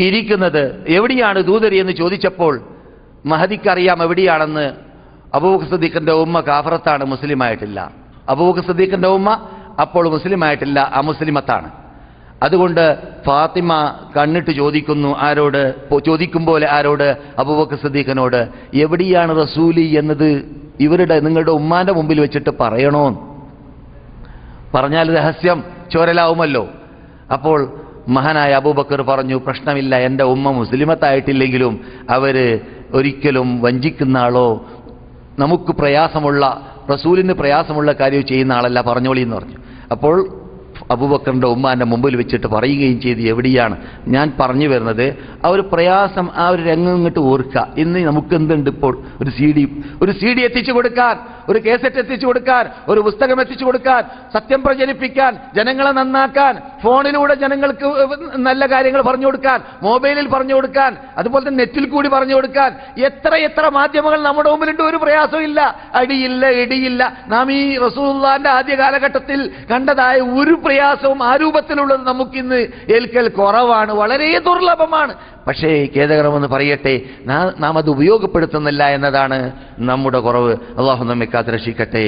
ഇരിക്കുന്നത്, എവിടെയാണ് ദൂതരി എന്ന് ചോദിച്ചപ്പോൾ മഹദിക്കറിയാം എവിടെയാണെന്ന്. അബൂബക്കർ സിദ്ദീഖിന്റെ ഉമ്മ കാഫറത്താണ്, മുസ്ലിമായിട്ടില്ല. അബൂബക്കർ സിദ്ദീഖിന്റെ ഉമ്മ അപ്പോൾ മുസ്ലിമായിട്ടില്ല, അമുസ്ലിമത്താണ്. അതുകൊണ്ട് ഫാത്തിമ കണ്ണിട്ട് ചോദിക്കും പോലെ ആരോട്? അബൂബക്കർ സിദ്ദീഖിനോട്. എവിടെയാണ് റസൂലി എന്നത് നിങ്ങളുടെ ഉമ്മാന്റെ മുമ്പിൽ വെച്ചിട്ട് പറയണോ? പറഞ്ഞാൽ രഹസ്യം ചോരലാവുമല്ലോ. അപ്പോൾ മഹാനായ അബൂബക്കർ പറഞ്ഞു, പ്രശ്നമില്ല, എൻ്റെ ഉമ്മ മുസ്ലിമത്തായിട്ടില്ലെങ്കിലും അവര് ഒരിക്കലും വഞ്ചിക്കുന്ന ആളോ നമുക്ക് പ്രയാസമുള്ള റസൂലിന് പ്രയാസമുള്ള കാര്യം ചെയ്യുന്ന ആളല്ല, പറഞ്ഞോളി എന്ന് പറഞ്ഞു. അപ്പോൾ അബൂബക്കറിന്റെ ഉമ്മാന്റെ മുമ്പിൽ വെച്ചിട്ട് പറയുകയും ചെയ്തു. എവിടെയാണ് ഞാൻ പറഞ്ഞു വരുന്നത്? ആ ഒരു പ്രയാസം, ആ ഒരു രംഗം ഇങ്ങോട്ട് ഓർക്കുക. ഇന്ന് നമുക്ക് എന്തുണ്ട്? ഇപ്പോൾ ഒരു സി ഡി എത്തിച്ചു കൊടുക്കാൻ, ഒരു കേസറ്റ് എത്തിച്ചു കൊടുക്കാൻ, ഒരു പുസ്തകം എത്തിച്ചു കൊടുക്കാൻ, സത്യം പ്രചരിപ്പിക്കാൻ, ജനങ്ങളെ നന്നാക്കാൻ, ഫോണിലൂടെ ജനങ്ങൾക്ക് നല്ല കാര്യങ്ങൾ പറഞ്ഞു കൊടുക്കാൻ, മൊബൈലിൽ പറഞ്ഞു കൊടുക്കാൻ, അതുപോലെ തന്നെ നെറ്റിൽ കൂടി പറഞ്ഞു കൊടുക്കാൻ എത്ര മാധ്യമങ്ങൾ നമ്മുടെ മുമ്പിലുണ്ട്. ഒരു പ്രയാസവും ഇല്ല, അടിയില്ല, ഇടിയില്ല. നാം ഈ റസൂലുള്ളാഹിന്റെ ആദ്യ കാലഘട്ടത്തിൽ കണ്ടതായ ഒരു പ്രയാസവും ആ രൂപത്തിലുള്ളത് നമുക്കിന്ന് ഏൽക്കൽ കുറവാണ്, വളരെ ദുർലഭമാണ്. പക്ഷേ ഖേദകരമെന്ന് പറയട്ടെ, നാം അത് ഉപയോഗപ്പെടുത്തുന്നില്ല എന്നതാണ് നമ്മുടെ കുറവ്. അള്ളാഹു നമ്മെ കാത്തുരക്ഷിക്കട്ടെ.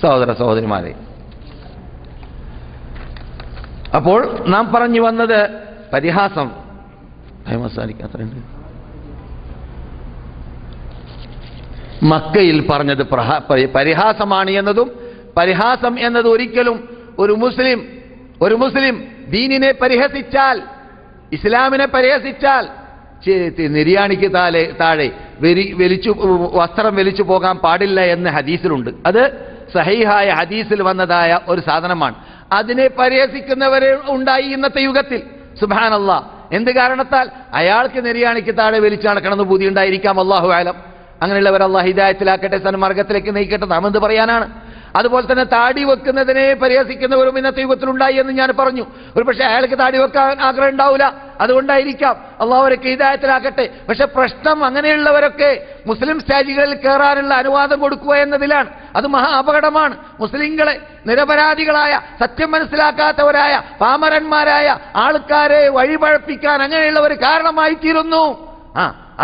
സഹോദര സഹോദരിമാരെ, അപ്പോൾ നാം പറഞ്ഞു വന്നത് പരിഹാസം. മക്കയിൽ പറഞ്ഞത് പരിഹാസമാണ് എന്നതും, പരിഹാസം എന്നത് ഒരിക്കലും ഒരു മുസ്ലിം ദീനിനെ പരിഹസിച്ചാൽ, ഇസ്ലാമിനെ പരിഹസിച്ചാൽ നിര്യാണിക്ക് താഴെ വസ്ത്രം വലിച്ചു പോകാൻ പാടില്ല എന്ന് ഹദീസിലുണ്ട്. അത് സഹീഹായ ഹദീസിൽ വന്നതായ ഒരു സാധനമാണ്. അതിനെ പരിഹസിക്കുന്നവരെ ഉണ്ടായി ഇന്നത്തെ യുഗത്തിൽ. സുബ്ഹാനല്ലാഹ്. എന്ത് കാരണത്താൽ? അയാൾക്ക് നിര്യാണിക്ക് താഴെ വലിച്ചു നടക്കണമെന്ന് ബുദ്ധി ഉണ്ടായിരിക്കാം. അല്ലാഹു അലം. അങ്ങനെയുള്ളവർ അല്ലാഹ് ഹിദായത്തിലാക്കട്ടെ, സന്മാർഗത്തിലേക്ക് നയിക്കട്ടെ. നാം എന്ത് പറയാനാണ്? അതുപോലെ തന്നെ താടി വെക്കുന്നതിനെ പരിഹസിക്കുന്നവരും ഇന്നത്തെ യുഗത്തിലുണ്ടായി എന്ന് ഞാൻ പറഞ്ഞു. ഒരു പക്ഷേ അയാൾക്ക് താടി വെക്കാൻ ആഗ്രഹം ഉണ്ടാവില്ല, അതുകൊണ്ടായിരിക്കാം. അള്ളാഹു അവരൊക്കെ ഹിദായത്തിലാക്കട്ടെ. പക്ഷെ പ്രശ്നം അങ്ങനെയുള്ളവരൊക്കെ മുസ്ലിം സ്റ്റേജുകളിൽ കയറാനുള്ള അനുവാദം കൊടുക്കുക എന്നതിലാണ്. അത് മഹാ അപകടമാണ്. മുസ്ലിങ്ങളെ, നിരപരാധികളായ, സത്യം മനസ്സിലാക്കാത്തവരായ, പാമരന്മാരായ ആൾക്കാരെ വഴിപഴപ്പിക്കാൻ അങ്ങനെയുള്ളവർ കാരണമായി തീരുന്നു.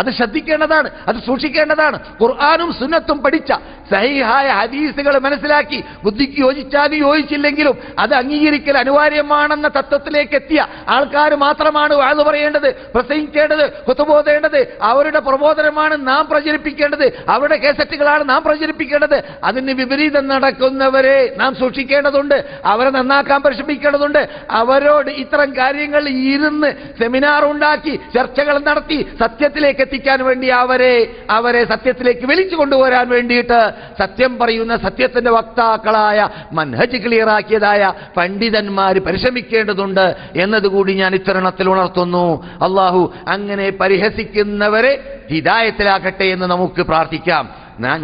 അത് ശ്രദ്ധിക്കേണ്ടതാണ്, അത് സൂക്ഷിക്കേണ്ടതാണ്. ഖുർആനും സുന്നത്തും പഠിച്ച സഹീഹായ ഹദീസുകൾ മനസ്സിലാക്കി ബുദ്ധിക്ക് യോജിച്ചാലും യോജിച്ചില്ലെങ്കിലും അത് അംഗീകരിക്കൽ അനിവാര്യമാണെന്ന തത്വത്തിലേക്ക് എത്തിയ ആൾക്കാർ മാത്രമാണ് വാഴ്ന്നു പറയേണ്ടത്, പ്രസംഗിക്കേണ്ടത്, ഖുതുബോധേണ്ടത്. അവരുടെ പ്രബോധനമാണ് നാം പ്രചരിപ്പിക്കേണ്ടത്, അവരുടെ കേസറ്റുകളാണ് നാം പ്രചരിപ്പിക്കേണ്ടത്. അതിന് വിപരീതം നടക്കുന്നവരെ നാം സൂക്ഷിക്കേണ്ടതുണ്ട്, അവരെ നന്നാക്കാൻ പരിശ്രമിക്കേണ്ടതുണ്ട്. അവരോട് ഇത്തരം കാര്യങ്ങൾ ഇരുന്ന് സെമിനാർ ഉണ്ടാക്കി ചർച്ചകൾ നടത്തി സത്യത്തിലേക്ക് എത്തിക്കാൻ വേണ്ടി അവരെ സത്യത്തിലേക്ക് വലിച്ചു കൊണ്ടുവരാൻ വേണ്ടിയിട്ട് സത്യം പറയുന്ന സത്യത്തിന്റെ വക്താക്കളായ മൻഹജ് ക്ലിയറാക്കിയതായ പണ്ഡിതന്മാർ പരിശ്രമിക്കേണ്ടതുണ്ട് എന്നതുകൂടി ഞാൻ ഇത്തരണത്തിൽ ഉണർത്തുന്നു. അള്ളാഹു അങ്ങനെ പരിഹസിക്കുന്നവരെ ഹിദായത്തിലാക്കട്ടെ എന്ന് നമുക്ക് പ്രാർത്ഥിക്കാം.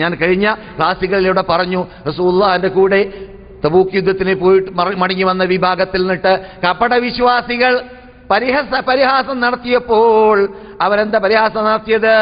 ഞാൻ കഴിഞ്ഞ ക്ലാസുകളിലൂടെ പറഞ്ഞു, റസൂലുള്ളാഹിന്റെ കൂടെ തബൂക്ക് യുദ്ധത്തിന് പോയിട്ട് മടങ്ങി വന്ന വിഭാഗത്തിൽ നിന്നിട്ട് കപട വിശ്വാസികൾ പരിഹാസം നടത്തിയപ്പോൾ അവരെന്താ പരിഹാസം നടത്തിയത്?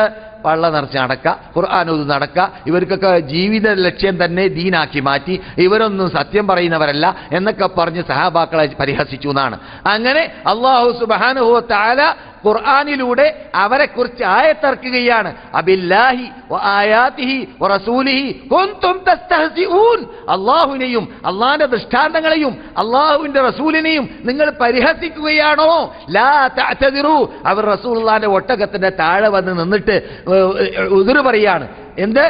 പള്ള നിറച്ച് നടക്കുക, ഖുർആനോദ് നടക്കുക. ഇവർക്കൊക്കെ ജീവിത ലക്ഷ്യം തന്നെ ദീനാക്കി മാറ്റി, ഇവരൊന്നും സത്യം പറയുന്നവരല്ല എന്നൊക്കെ പറഞ്ഞ് സഹാബാക്കളെ പരിഹസിച്ചു എന്നാണ്. അങ്ങനെ അല്ലാഹു സുബ്ഹാനഹു വ തആല ഖുർആനിലൂടെ അവരെക്കുറിച്ച് ആയത്തിറക്കുകയാണ്. അബില്ലാഹി വ ആയാതിഹി വ റസൂലിഹി കുൻതും തസ്തഹ്സിഊൻ. അല്ലാഹുവിനെയും അല്ലാഹുവിന്റെ ദൃഷ്ടാന്തങ്ങളെയും അല്ലാഹുവിന്റെ റസൂലിനെയും നിങ്ങൾ പരിഹസിക്കുകയാണോ? ലാ തഅ്തദിറു. അവർ റസൂലുള്ളാഹിന്റെ ഒട്ടകത്തിന്റെ താഴെ വന്ന് നിന്നിട്ട് ഉദുർ പറയാണ്. എന്ത്?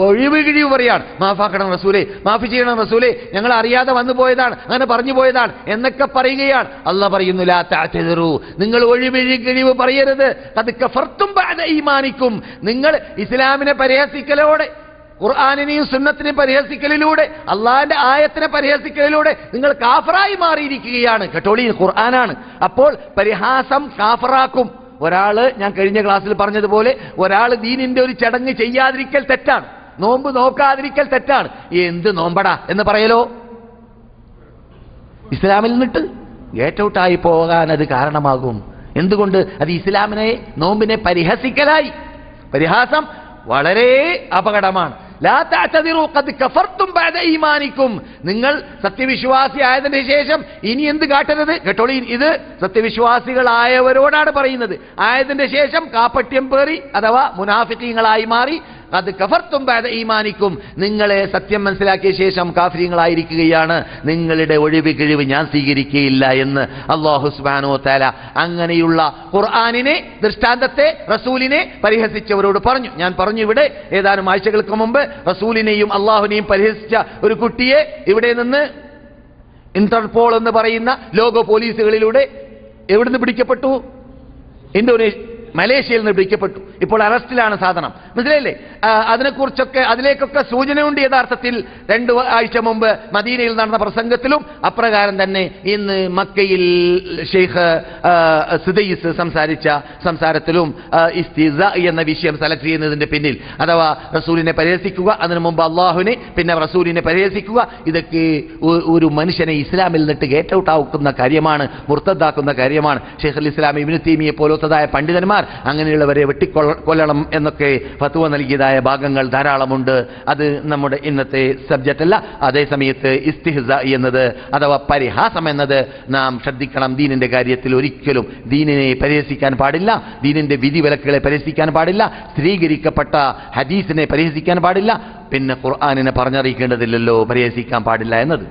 ഒഴിവ് കിഴിവ് പറയാണ്. മാഫാക്കണം റസൂലേ, മാഫി ചെയ്യണം റസൂലേ, ഞങ്ങൾ അറിയാതെ വന്നു പോയതാണ്, അങ്ങനെ പറഞ്ഞു പോയതാണ് എന്നൊക്കെ പറയുകയാണ്. അല്ലാഹ് പറയുന്നു, ലാ തഅ്തദിറു, നിങ്ങൾ ഒഴിവ് കിഴിവ് പറയരുത്. ഖദ് കഫർതും ബഅദ ഈമാനിക്കും. നിങ്ങൾ ഇസ്ലാമിനെ പരിഹസിക്കലോടെ, ഖുർആനിനെയും സുന്നത്തിനെയും പരിഹസിക്കലിലൂടെ, അള്ളാഹിന്റെ ആയത്തിനെ പരിഹസിക്കലിലൂടെ നിങ്ങൾ കാഫറായി മാറിയിരിക്കുകയാണ്. കേട്ടോളി, ഖുർആനാണ്. അപ്പോൾ പരിഹാസം കാഫറാക്കും. ഞാൻ കഴിഞ്ഞ ക്ലാസ്സിൽ പറഞ്ഞതുപോലെ ഒരാൾ ദീനിന്റെ ഒരു ചടങ്ങ് ചെയ്യാതിരിക്കൽ തെറ്റാണ്, നോമ്പ് നോക്കാതിരിക്കൽ തെറ്റാണ്. എന്ത് നോമ്പടാ എന്ന് പറയലോ ഇസ്ലാമിൽ നിന്നിട്ട് ഗേറ്റ് ഔട്ടായി പോകാൻ അത് കാരണമാകും. എന്തുകൊണ്ട്? അത് ഇസ്ലാമിനെ, നോമ്പിനെ പരിഹസിക്കലായി. പരിഹാസം വളരെ അപകടമാണ്. ലാ തഅ്തദിറു ഖദ് കഫർതും ബഅദ ഈമാനിക്കും. നിങ്ങൾ സത്യവിശ്വാസിയായതിനു ശേഷം ഇനി എന്ത് കാട്ടരുത്? കേട്ടോളി, ഇത് സത്യവിശ്വാസികളായവരോടാണ് പറയുന്നത്. ആയതിന്റെ ശേഷം കാപ്പട്യം പേറി അഥവാ മുനാഫിഖീങ്ങളായി മാറി അത് കഫർത്തും ബഅദ ഈമാനിക്കും, നിങ്ങളെ സത്യം മനസ്സിലാക്കിയ ശേഷം കാഫിര്യങ്ങളായിരിക്കുകയാണ്, നിങ്ങളുടെ ഒഴിവ് കിഴിവ് ഞാൻ സ്വീകരിക്കുകയില്ല എന്ന് അല്ലാഹു സുബ്ഹാനഹു വ തആല അങ്ങനെയുള്ള ഖുർആനിനെ, ദൃഷ്ടാന്തത്തെ, റസൂലിനെ പരിഹസിച്ചവരോട് പറഞ്ഞു. ഞാൻ പറഞ്ഞു ഇവിടെ ഏതാനും ആഴ്ചകൾക്ക് മുമ്പ് റസൂലിനെയും അള്ളാഹുവിനെയും പരിഹസിച്ച ഒരു കുട്ടിയെ ഇവിടെ നിന്ന് ഇന്റർപോൾ എന്ന് പറയുന്ന ലോക പോലീസുകളിലൂടെ എവിടുന്ന് പിടിക്കപ്പെട്ടു? മലേഷ്യയിൽ നിന്ന് പിടിക്കപ്പെട്ടു. ഇപ്പോൾ അറസ്റ്റിലാണ് സാധനം. മനസ്സിലായില്ലേ? അതിനെക്കുറിച്ചൊക്കെ അതിലേക്കൊക്കെ സൂചനയുണ്ട്. യഥാർത്ഥത്തിൽ 2 ആഴ്ച മുമ്പ് മദീനയിൽ നടന്ന പ്രസംഗത്തിലും അപ്രകാരം തന്നെ ഇന്ന് മക്കയിൽ ഷെയ്ഖ് സുദൈസ് സംസാരിച്ച സംസാരത്തിലും ഇസ്തിസ എന്ന വിഷയം സെലക്ട് ചെയ്യുന്നതിന്റെ പിന്നിൽ, അഥവാ റസൂലിനെ പരിഹസിക്കുക, അതിനു മുമ്പ് അള്ളാഹുവിനെ, പിന്നെ റസൂലിനെ പരിഹസിക്കുക, ഇതൊക്കെ ഒരു മനുഷ്യനെ ഇസ്ലാമിൽ നിന്നിട്ട് ഗേറ്റ് ഔട്ട് ആക്കുന്ന കാര്യമാണ്, മുർത്തദാക്കുന്ന കാര്യമാണ്. ഷെയ്ഖുൽ ഇസ്ലാം ഇബ്നു തൈമിയ്യ പോലത്തതായ പണ്ഡിതന്മാർ അങ്ങനെയുള്ളവരെ വെട്ടിക്കൊല്ലണം എന്നൊക്കെ ഫത്വ നൽകിയതായ ഭാഗങ്ങൾ ധാരാളമുണ്ട്. അത് നമ്മുടെ ഇന്നത്തെ സബ്ജക്റ്റ് അല്ല. അതേസമയത്ത് ഇസ്തിഹ്സ എന്നത് അഥവാ പരിഹാസം എന്നത് നാം ശ്രദ്ധിക്കണം. ദീനിന്റെ കാര്യത്തിൽ ഒരിക്കലും ദീനിനെ പരിഹസിക്കാൻ പാടില്ല, ദീനിന്റെ വിധിവിലക്കുകളെ പരിഹസിക്കാൻ പാടില്ല, സ്ഥിരീകരിക്കപ്പെട്ട ഹദീസിനെ പരിഹസിക്കാൻ പാടില്ല, പിന്നെ ഖുർആനിനെ പറഞ്ഞറിയിക്കേണ്ടതില്ലല്ലോ പരിഹസിക്കാൻ പാടില്ല എന്നത്.